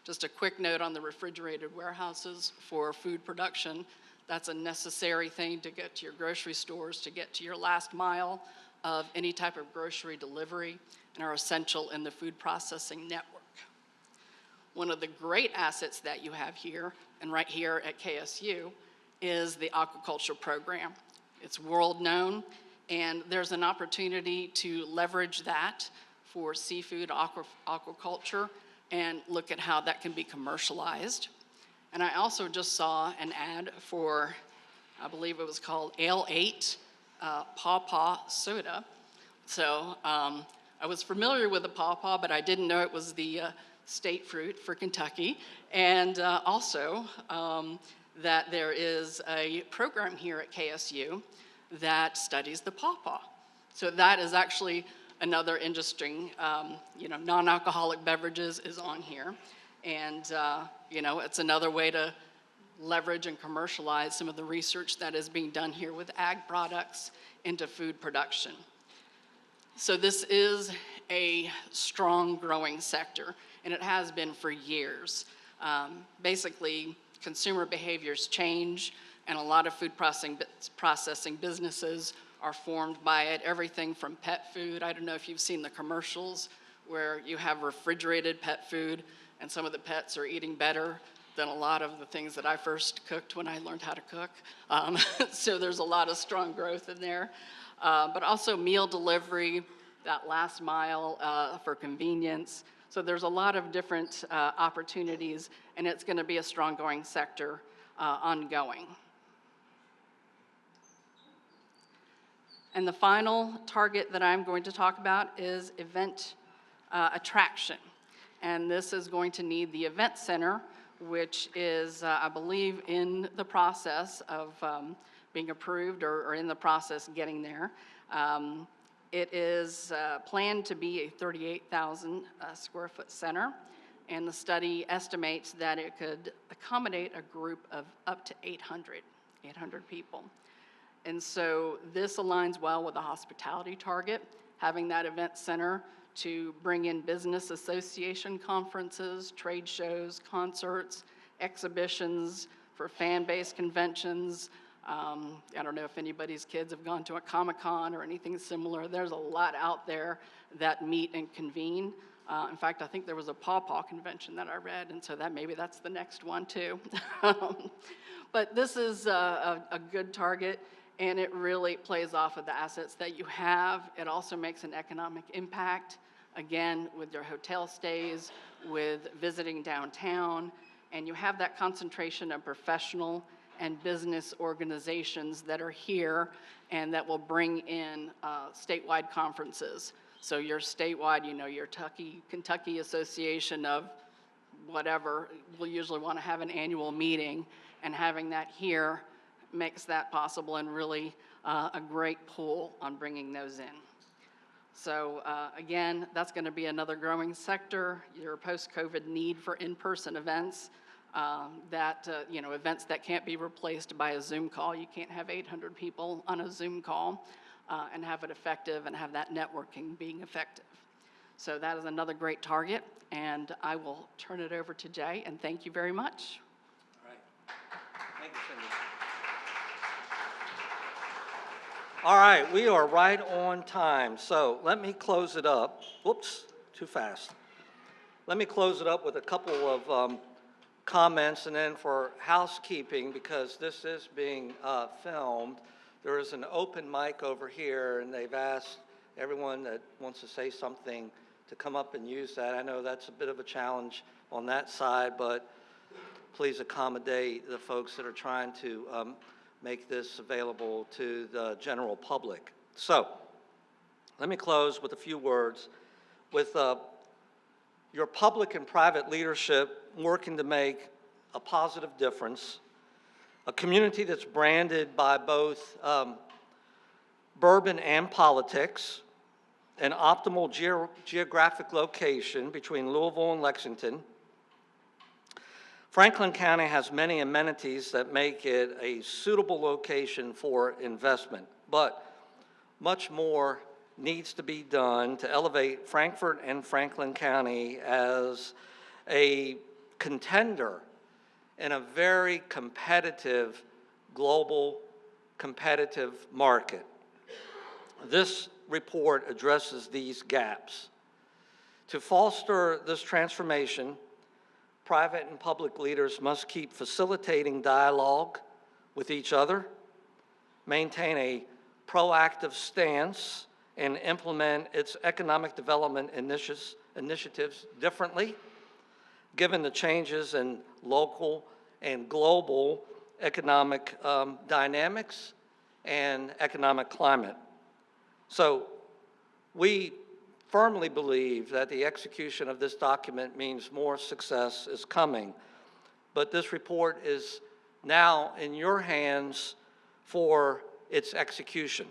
Just a quick note on the refrigerated warehouses for food production. That's a necessary thing to get to your grocery stores, to get to your last mile of any type of grocery delivery, and are essential in the food processing network. One of the great assets that you have here, and right here at KSU, is the aquaculture program. It's world known, and there's an opportunity to leverage that for seafood aquaculture and look at how that can be commercialized. And I also just saw an ad for, I believe it was called Ale 8 Pawpaw Soda. So I was familiar with the pawpaw, but I didn't know it was the state fruit for Kentucky. And also that there is a program here at KSU that studies the pawpaw. So that is actually another interesting, non-alcoholic beverages is on here. And, it's another way to leverage and commercialize some of the research that is being done here with ag products into food production. So this is a strong growing sector, and it has been for years. Basically, consumer behaviors change, and a lot of food processing businesses are formed by it. Everything from pet food. I don't know if you've seen the commercials where you have refrigerated pet food, and some of the pets are eating better than a lot of the things that I first cooked when I learned how to cook. So there's a lot of strong growth in there. But also meal delivery, that last mile for convenience. So there's a lot of different opportunities, and it's going to be a strong growing sector ongoing. And the final target that I'm going to talk about is event attraction. And this is going to need the event center, which is, I believe, in the process of being approved or in the process of getting there. It is planned to be a 38,000 square foot center, and the study estimates that it could accommodate a group of up to 800 people. And so this aligns well with the hospitality target, having that event center to bring in business association conferences, trade shows, concerts, exhibitions for fan-based conventions. I don't know if anybody's kids have gone to a Comic-Con or anything similar. There's a lot out there that meet and convene. In fact, I think there was a pawpaw convention that I read, and so maybe that's the next one too. But this is a good target, and it really plays off of the assets that you have. It also makes an economic impact, again, with your hotel stays, with visiting downtown, and you have that concentration of professional and business organizations that are here and that will bring in statewide conferences. So your statewide, your Kentucky Association of whatever will usually want to have an annual meeting, and having that here makes that possible, and really a great pull on bringing those in. So again, that's going to be another growing sector. Your post-COVID need for in-person events, events that can't be replaced by a Zoom call. You can't have 800 people on a Zoom call and have it effective and have that networking being effective. So that is another great target, and I will turn it over to Jay, and thank you very much. All right. Thank you, Cindy. All right, we are right on time. So let me close it up. Whoops, too fast. Let me close it up with a couple of comments, and then for housekeeping, because this is being filmed, there is an open mic over here, and they've asked everyone that wants to say something to come up and use that. I know that's a bit of a challenge on that side, but please accommodate the folks that are trying to make this available to the general public. So, let me close with a few words. With your public and private leadership working to make a positive difference, a community that's branded by both bourbon and politics, an optimal geographic location between Louisville and Lexington, Franklin County has many amenities that make it a suitable location for investment, but much more needs to be done to elevate Frankfort and Franklin County as a contender in a very competitive, global competitive market. This report addresses these gaps. To foster this transformation, private and public leaders must keep facilitating dialogue with each other, maintain a proactive stance, and implement its economic development initiatives differently, given the changes in local and global economic dynamics and economic climate. So we firmly believe that the execution of this document means more success is coming, but this report is now in your hands for its execution.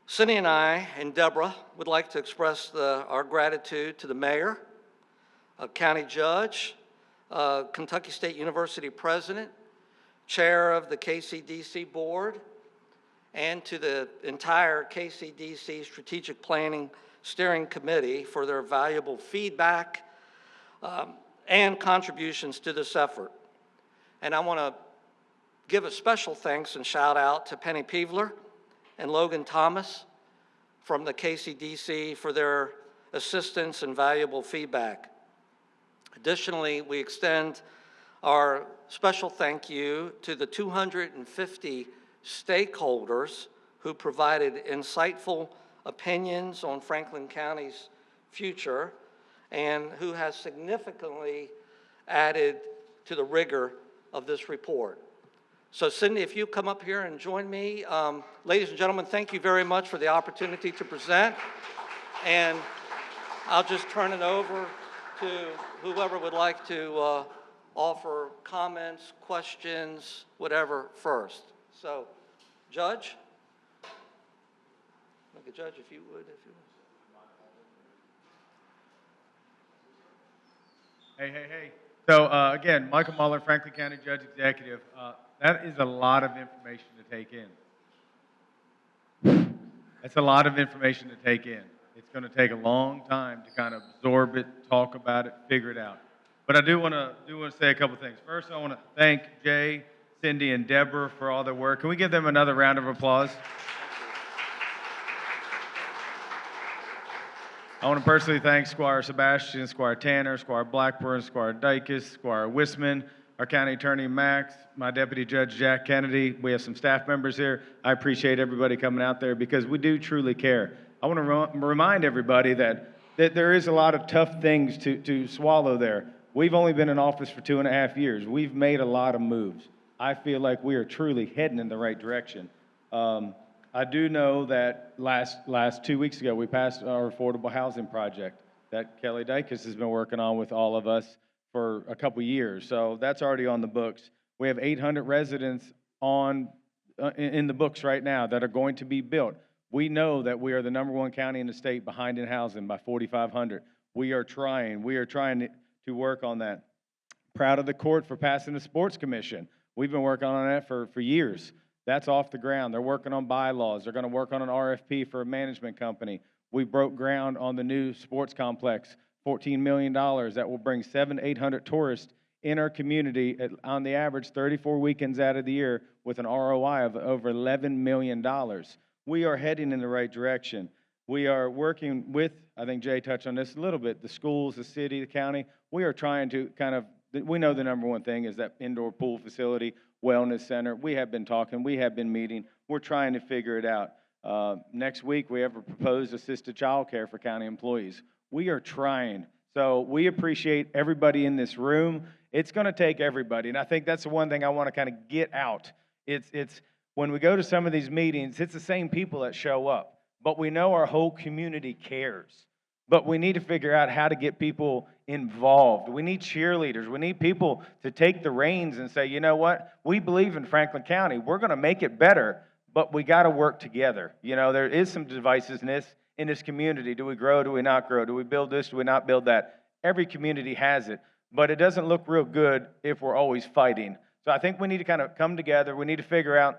Cindy and I and Deborah would like to express our gratitude to the mayor, county judge, Kentucky State University president, chair of the KCDC board, and to the entire KCDC Strategic Planning Steering Committee for their valuable feedback and contributions to this effort. And I want to give a special thanks and shout out to Penny Peevler and Logan Thomas from the KCDC for their assistance and valuable feedback. Additionally, we extend our special thank you to the 250 stakeholders who provided insightful opinions on Franklin County's future and who has significantly added to the rigor of this report. So Cindy, if you come up here and join me. Ladies and gentlemen, thank you very much for the opportunity to present. And I'll just turn it over to whoever would like to offer comments, questions, whatever first. So, Judge? Like a judge, if you would. Hey. So again, Michael Muller, Franklin County Judge Executive. That is a lot of information to take in. That's a lot of information to take in. It's going to take a long time to kind of absorb it, talk about it, figure it out. But I do want to say a couple things. First, I want to thank Jay, Cindy, and Deborah for all their work. Can we give them another round of applause? I want to personally thank Squire Sebastian, Squire Tanner, Squire Blackburn, Squire Dykes, Squire Wisman, our County Attorney Max, my Deputy Judge Jack Kennedy. We have some staff members here. I appreciate everybody coming out there because we do truly care. I want to remind everybody that there is a lot of tough things to swallow there. We've only been in office for 2.5 years. We've made a lot of moves. I feel like we are truly heading in the right direction. I do know that last 2 weeks ago, we passed our affordable housing project that Kelly Dykes has been working on with all of us for a couple years. So that's already on the books. We have 800 residents in the books right now that are going to be built. We know that we are the #1 county in the state behind in housing by 4,500. We are trying to work on that. Proud of the court for passing the sports commission. We've been working on that for years. That's off the ground. They're working on bylaws. They're going to work on an RFP for a management company. We broke ground on the new sports complex, $14 million that will bring 700 to 800 tourists in our community on the average 34 weekends out of the year with an ROI of over $11 million. We are heading in the right direction. We are working with, I think Jay touched on this a little bit, the schools, the city, the county. We are trying to we know the #1 thing is that indoor pool facility. wellness center. We have been talking, we have been meeting, we're trying to figure it out. Next week, we have a proposed assisted childcare for county employees. We are trying. So we appreciate everybody in this room. It's going to take everybody. And I think that's the one thing I want to kind of get out. It's when we go to some of these meetings, it's the same people that show up, but we know our whole community cares. But we need to figure out how to get people involved. We need cheerleaders. We need people to take the reins and say, you know what? We believe in Franklin County. We're going to make it better, but we got to work together. You know, there is some divisiveness in this community. Do we grow? Do we not grow? Do we build this? Do we not build that? Every community has it, but it doesn't look real good if we're always fighting. So I think we need to kind of come together. We need to figure out,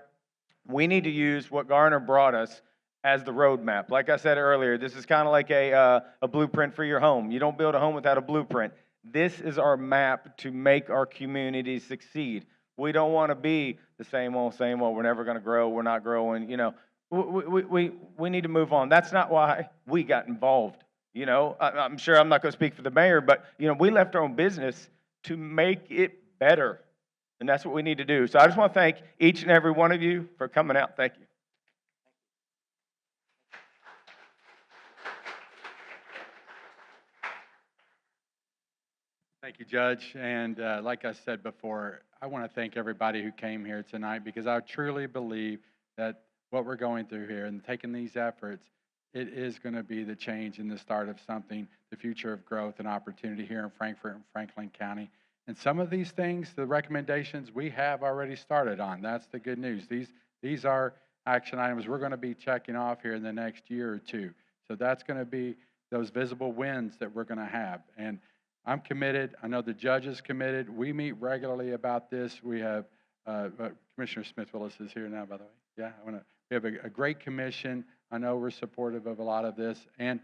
we need to use what Garner brought us as the roadmap. Like I said earlier, this is kind of like a blueprint for your home. You don't build a home without a blueprint. This is our map to make our community succeed. We don't want to be the same old, we're never going to grow, we're not growing, you know. We need to move on. That's not why we got involved. You know, I'm sure I'm not going to speak for the mayor, but, you know, we left our own business to make it better. And that's what we need to do. So I just want to thank each and every one of you for coming out. Thank you. Thank you, Judge. And like I said before, I want to thank everybody who came here tonight because I truly believe that what we're going through here and taking these efforts, it is going to be the change and the start of something, the future of growth and opportunity here in Frankfort and Franklin County. And some of these things, the recommendations we have already started on. That's the good news. These are action items we're going to be checking off here in the next year or two. So that's going to be those visible wins that we're going to have. And I'm committed. I know the judge is committed. We meet regularly about this. We have Commissioner Smith-Willis is here now, by the way. Yeah, we have a great commission. I know we're supportive of a lot of this. And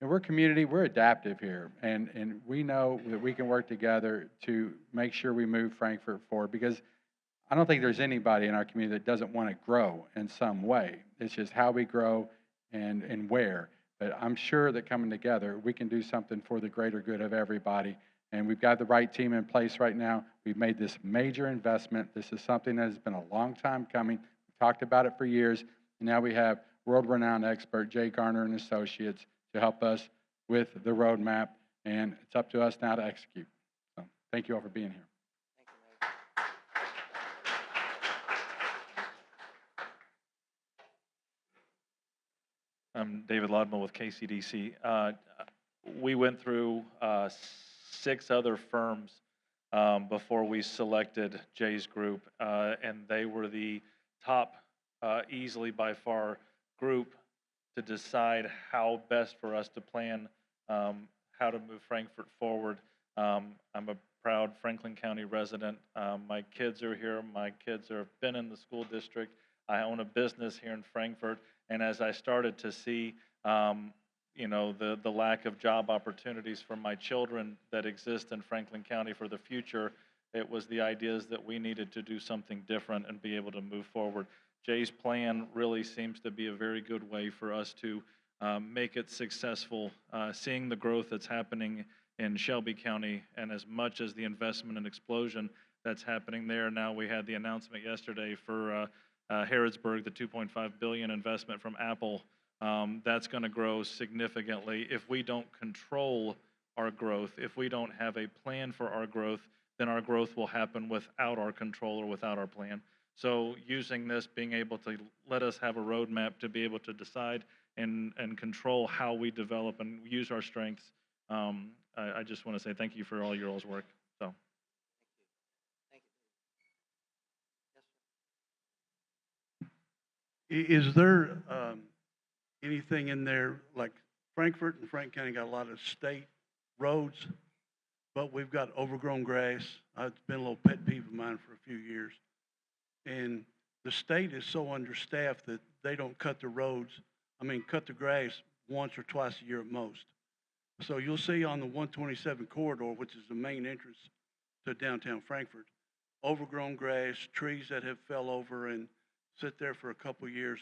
we're community, we're adaptive here. And we know that we can work together to make sure we move Frankfort forward because I don't think there's anybody in our community that doesn't want to grow in some way. It's just how we grow and where. But I'm sure that coming together, we can do something for the greater good of everybody. And we've got the right team in place right now. We've made this major investment. This is something that has been a long time coming. We've talked about it for years. And now we have world-renowned expert Jay Garner and Associates to help us with the roadmap. And it's up to us now to execute. So thank you all for being here. I'm David Lodmell with KCDC. We went through 6 other firms before we selected Jay's group, and they were the top, easily by far, group to decide how best for us to plan how to move Frankfort forward. I'm a proud Franklin County resident. My kids are here. My kids have been in the school district. I own a business here in Frankfort. And as I started to see, you know, the lack of job opportunities for my children that exist in Franklin County for the future, it was the ideas that we needed to do something different and be able to move forward. Jay's plan really seems to be a very good way for us to make it successful, seeing the growth that's happening in Shelby County and as much as the investment and explosion that's happening there. Now we had the announcement yesterday for Harrodsburg, the $2.5 billion investment from Apple. That's going to grow significantly. If we don't control our growth, if we don't have a plan for our growth, then our growth will happen without our control or without our plan. So using this, being able to let us have a roadmap to be able to decide and control how we develop and use our strengths, I just want to say thank you for all your all's work. So. Is there anything in there, like Frankfort and Frank County got a lot of state roads, but we've got overgrown grass. It's been a little pet peeve of mine for a few years. And the state is so understaffed that they don't cut the roads, cut the grass once or twice a year at most. So you'll see on the 127 corridor, which is the main entrance to downtown Frankfort, overgrown grass, trees that have fell over and sit there for a couple of years.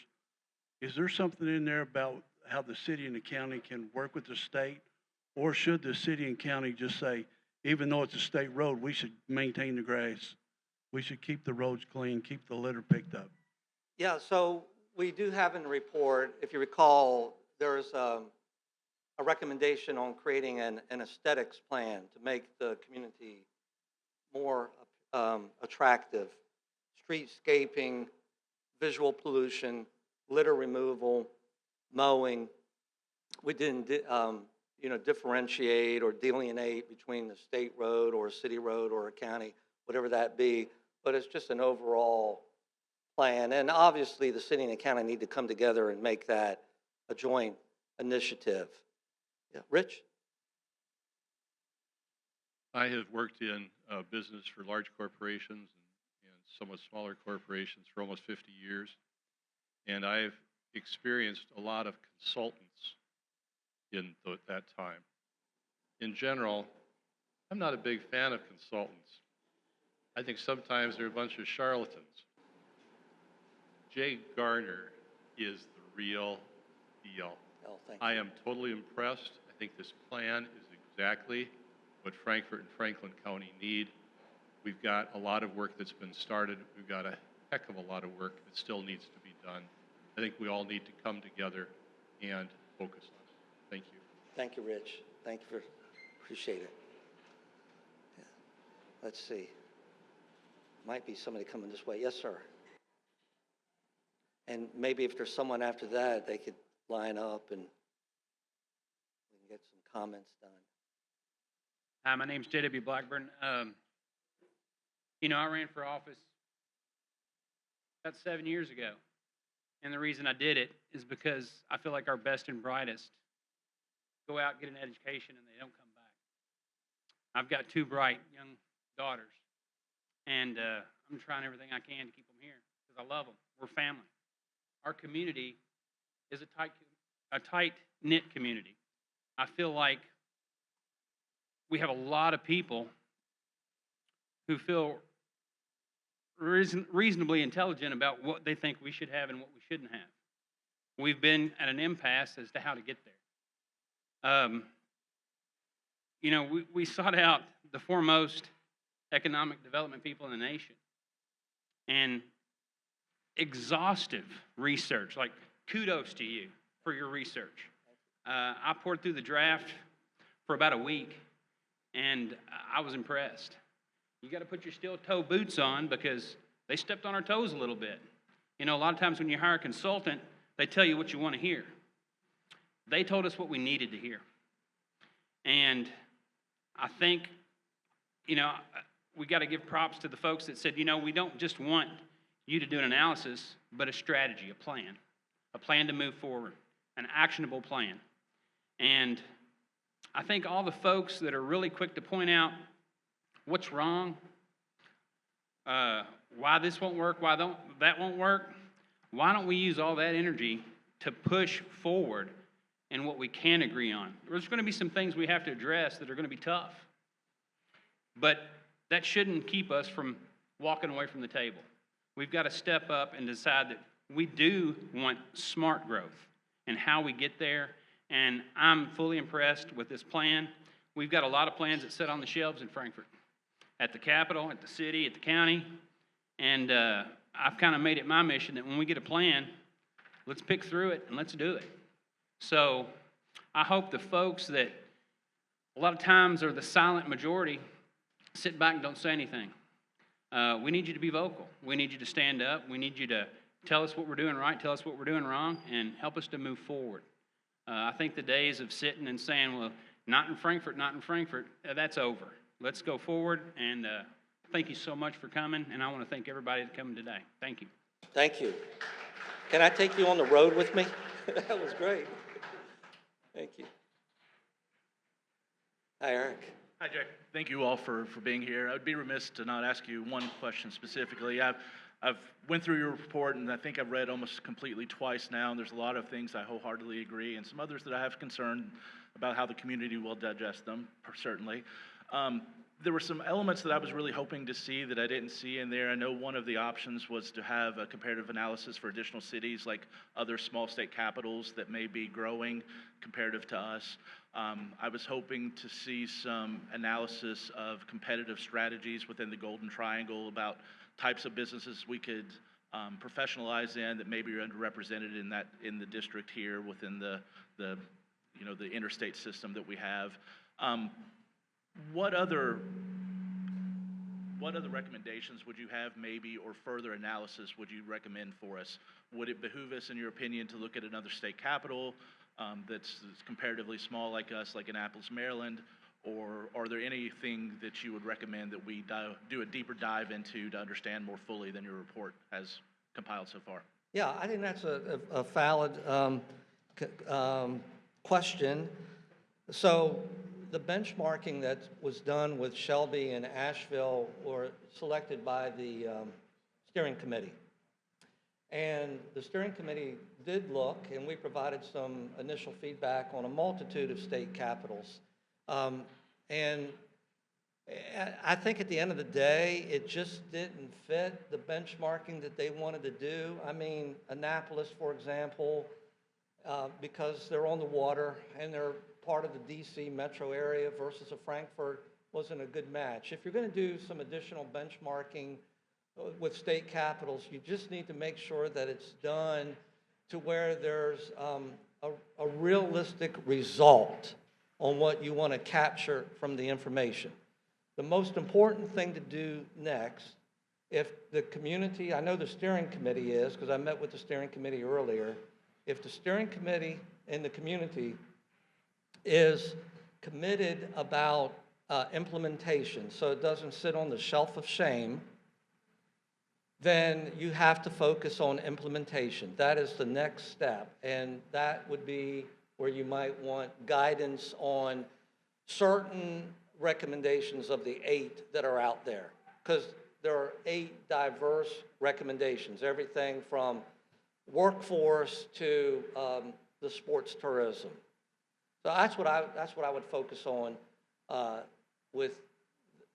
Is there something in there about how the city and the county can work with the state? Or should the city and county just say, even though it's a state road, we should maintain the grass we should keep the roads clean, keep the litter picked up. Yeah, so we do have in the report, if you recall, there's a recommendation on creating an aesthetics plan to make the community more attractive. Streetscaping, visual pollution, litter removal, mowing. We didn't, differentiate or delineate between the state road or a city road or a county, whatever that be, but it's just an overall plan. And obviously, the city and the county need to come together and make that a joint initiative. Yeah, Rich? I have worked in business for large corporations and somewhat smaller corporations for almost 50 years. And I've experienced a lot of consultants in that time. In general, I'm not a big fan of consultants. I think sometimes they're a bunch of charlatans. Jay Garner is the real deal. Oh, thank you. I am totally impressed. I think this plan is exactly what Frankfort and Franklin County need. We've got a lot of work that's been started. We've got a heck of a lot of work that still needs to be done. I think we all need to come together and focus on it. Thank you. Thank you, Rich. Thank you appreciate it. Yeah. Let's see. Might be somebody coming this way. Yes, sir. And maybe if there's someone after that, they could line up and we can get some comments done. Hi, my name's J.W. Blackburn. I ran for office about 7 years ago. And the reason I did it is because I feel like our best and brightest go out, get an education, and they don't come back. I've got 2 bright young daughters, and I'm trying everything I can to keep them here because I love them. We're family. Our community is a tight-knit community. I feel like we have a lot of people who feel reasonably intelligent about what they think we should have and what we shouldn't have. We've been at an impasse as to how to get there. We sought out the foremost economic development people in the nation. And exhaustive research, like kudos to you for your research. I poured through the draft for about a week, and I was impressed. You got to put your steel-toe boots on because they stepped on our toes a little bit. A lot of times when you hire a consultant, they tell you what you want to hear. They told us what we needed to hear. And I think, we got to give props to the folks that said, we don't just want you to do an analysis, but a strategy, a plan to move forward, an actionable plan. And I think all the folks that are really quick to point out what's wrong, why this won't work, why that won't work, why don't we use all that energy to push forward in what we can agree on? There's going to be some things we have to address that are going to be tough, but that shouldn't keep us from walking away from the table. We've got to step up and decide that we do want smart growth and how we get there, and I'm fully impressed with this plan. We've got a lot of plans that sit on the shelves in Frankfort, at the Capitol, at the city, at the county, and I've kind of made it my mission that when we get a plan, let's pick through it and let's do it. So I hope the folks that a lot of times are the silent majority sit back and don't say anything. We need you to be vocal. We need you to stand up. We need you to tell us what we're doing right, tell us what we're doing wrong, and help us to move forward. I think the days of sitting and saying, well, not in Frankfort, that's over. Let's go forward, and thank you so much for coming, and I want to thank everybody that coming today. Thank you. Thank you. Can I take you on the road with me? That was great. Thank you. Hi, Eric. Hi, Jack. Thank you all for being here. I would be remiss to not ask you one question specifically. I've went through your report, and I think I've read almost completely twice now, and there's a lot of things I wholeheartedly agree, and some others that I have concern about how the community will digest them, certainly. There were some elements that I was really hoping to see that I didn't see in there. I know one of the options was to have a comparative analysis for additional cities like other small state capitals that may be growing comparative to us. I was hoping to see some analysis of competitive strategies within the Golden Triangle about types of businesses we could professionalize in that maybe are underrepresented in the district here within the interstate system that we have. What other recommendations would you have maybe, or further analysis would you recommend for us? Would it behoove us, in your opinion, to look at another state capital that's comparatively small like us, like Annapolis, Maryland? Or are there anything that you would recommend that we do a deeper dive into to understand more fully than your report has compiled so far? Yeah, I think that's a valid question. So the benchmarking that was done with Shelby and Asheville were selected by the steering committee. And the steering committee did look, and we provided some initial feedback on a multitude of state capitals. And I think at the end of the day, it just didn't fit the benchmarking that they wanted to do. I mean, Annapolis, for example, because they're on the water and they're part of the DC metro area versus a Frankfort, wasn't a good match. If you're going to do some additional benchmarking with state capitals, you just need to make sure that it's done to where there's a realistic result on what you want to capture from the information. The most important thing to do next, if the community, I know the steering committee is, because I met with the steering committee earlier, if the steering committee and the community is committed about implementation, so it doesn't sit on the shelf of shame, then you have to focus on implementation. That is the next step, and that would be where you might want guidance on certain recommendations of the 8 that are out there, because there are 8 diverse recommendations, everything from workforce to the sports tourism. So that's what I would focus on with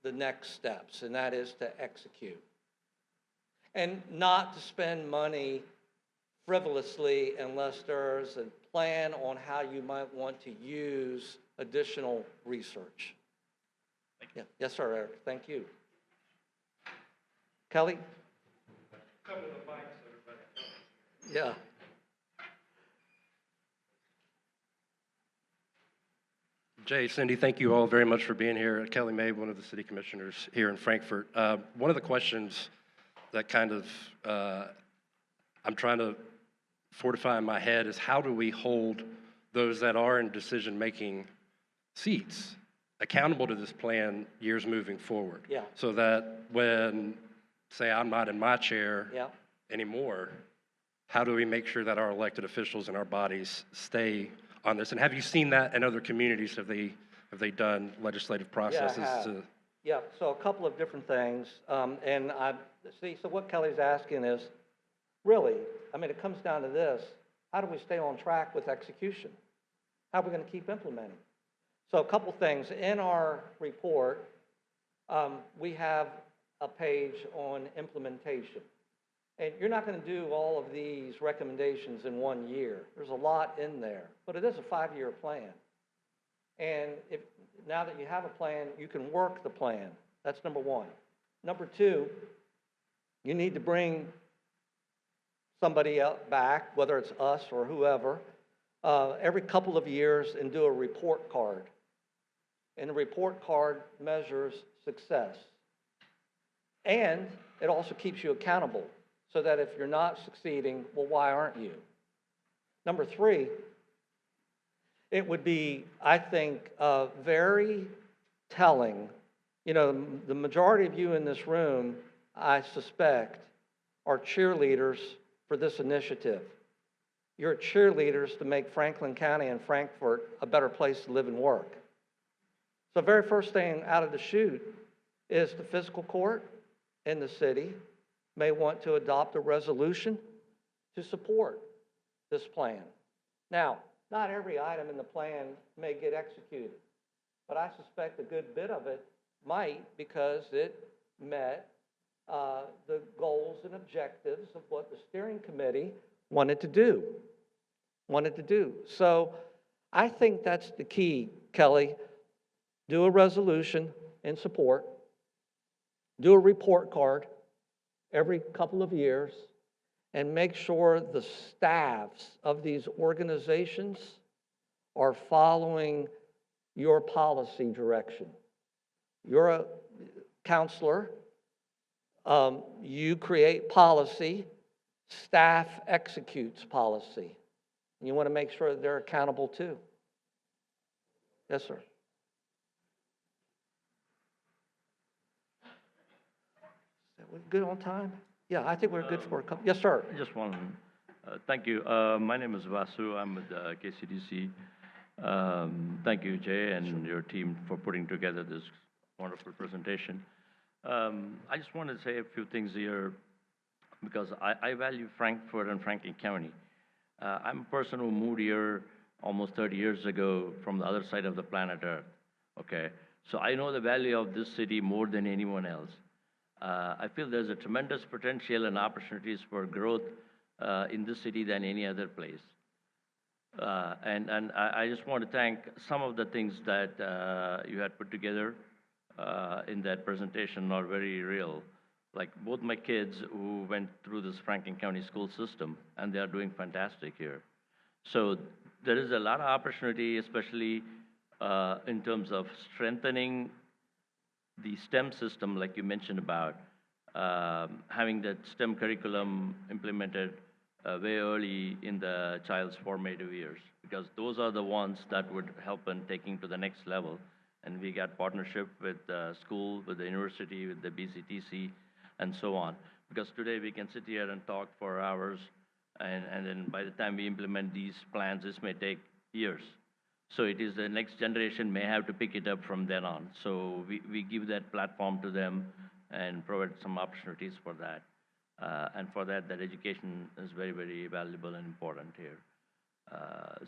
the next steps, and that is to execute. And not to spend money frivolously unless there's a plan on how you might want to use additional research. Yeah. Yes, sir, Eric. Thank you. Kelly? Come to the mic so everybody knows. Yeah. Jay, Cindy, thank you all very much for being here. Kelly May, one of the city commissioners here in Frankfort. One of the questions that kind of I'm trying to fortify in my head is, how do we hold those that are in decision-making seats accountable to this plan years moving forward? Yeah. So that when, say, I'm not in my chair Yeah. anymore, how do we make sure that our elected officials and our bodies stay on this? And have you seen that in other communities? Have they done legislative processes? Yeah, I have. Yeah, so a couple of different things. And I see, so what Kelly's asking is, really, I mean, it comes down to this: how do we stay on track with execution? How are we going to keep implementing? So a couple things. In our report, we have a page on implementation. And you're not going to do all of these recommendations in 1 year. There's a lot in there, but it is a 5-year plan. And now that you have a plan, you can work the plan. That's number one. Number two, you need to bring somebody else back, whether it's us or whoever, every couple of years and do a report card. And the report card measures success. And it also keeps you accountable, so that if you're not succeeding, well, why aren't you? Number three, it would be, I think, very telling. You know, the majority of you in this room, I suspect, are cheerleaders for this initiative. You're cheerleaders to make Franklin County and Frankfort a better place to live and work. So the very first thing out of the chute is the fiscal court in the city may want to adopt a resolution to support this plan. Now, not every item in the plan may get executed, but I suspect a good bit of it might, because it met the goals and objectives of what the steering committee wanted to do. So I think that's the key, Kelly. Do a resolution in support. Do a report card. every couple of years and make sure the staffs of these organizations are following your policy direction. You're a counselor. You create policy. Staff executes policy. You want to make sure that they're accountable too. Yes, sir. We good on time? Yeah, I think we're good for a couple. Yes, sir. Just one. Thank you. My name is Vasu. I'm with KCDC. Thank you, Jay, and your team for putting together this wonderful presentation. I just want to say a few things here because I value Frankfort and Franklin County. I'm a person who moved here almost 30 years ago from the other side of the planet Earth, okay? So I know the value of this city more than anyone else. I feel there's a tremendous potential and opportunities for growth in this city than any other place. And I just want to thank some of the things that you had put together in that presentation are very real. Like both my kids who went through this Franklin County school system, and they are doing fantastic here. So there is a lot of opportunity, especially in terms of strengthening the STEM system, like you mentioned about, having that STEM curriculum implemented way early in the child's formative years, because those are the ones that would help in taking to the next level. And we got partnership with the school, with the university, with the BCTC, and so on. Because today we can sit here and talk for hours, and then by the time we implement these plans, this may take years. So it is the next generation may have to pick it up from then on. So we give that platform to them and provide some opportunities for that. And for that education is very, very valuable and important here.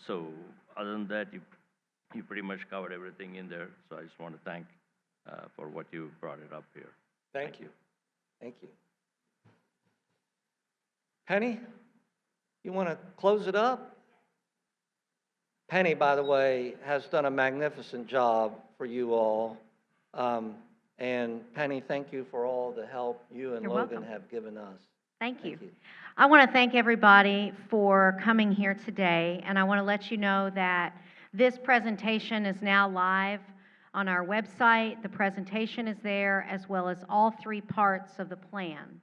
So other than that, you pretty much covered everything in there. So I just want to thank for what you brought it up here. Thank you. Thank you. Penny, you want to close it up? Penny, by the way, has done a magnificent job for you all. And Penny, thank you for all the help you and You're Logan welcome. have given us. Thank you. I want to thank everybody for coming here today, and I want to let you know that this presentation is now live on our website. The presentation is there, as well as all three parts of the plan.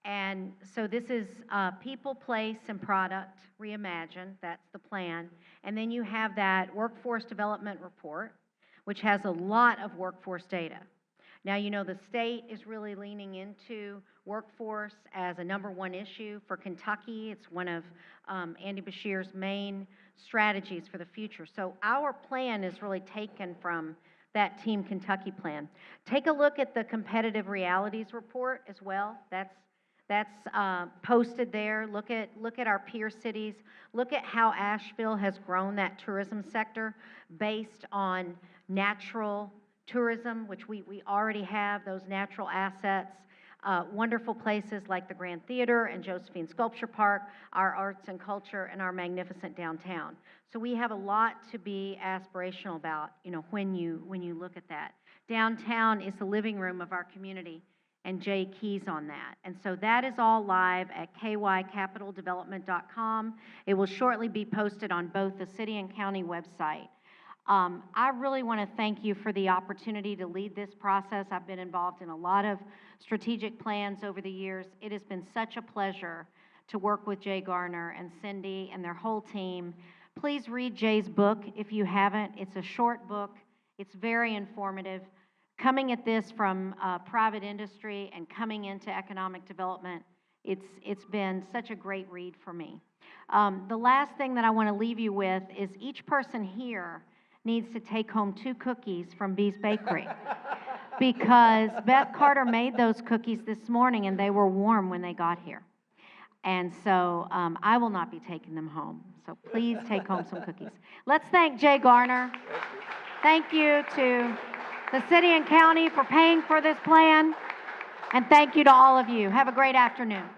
And so this is people, place, and product reimagined. That's the plan. And then you have that workforce development report, which has a lot of workforce data. Now, you know, the state is really leaning into workforce as a #1 issue for Kentucky. It's one of Andy Beshear's main strategies for the future. So our plan is really taken from that Team Kentucky plan. Take a look at the competitive realities report as well. That's posted there. Look at our peer cities. Look at how Asheville has grown that tourism sector based on natural tourism, which we already have, those natural assets. Wonderful places like the Grand Theater and Josephine Sculpture Park, our arts and culture, and our magnificent downtown. So we have a lot to be aspirational about, you know, when you look at that. Downtown is the living room of our community, and Jay keys on that. And so that is all live at kycapitaldevelopment.com. It will shortly be posted on both the city and county website. I really want to thank you for the opportunity to lead this process. I've been involved in a lot of strategic plans over the years. It has been such a pleasure to work with Jay Garner and Cindy and their whole team. Please read Jay's book if you haven't. It's a short book. It's very informative. Coming at this from private industry and coming into economic development, it's been such a great read for me. The last thing that I want to leave you with is each person here needs to take home 2 cookies from Bee's Bakery because Beth Carter made those cookies this morning and they were warm when they got here. And so I will not be taking them home. So please take home some cookies. Let's thank Jay Garner. Thank you to the city and county for paying for this plan. And thank you to all of you. Have a great afternoon.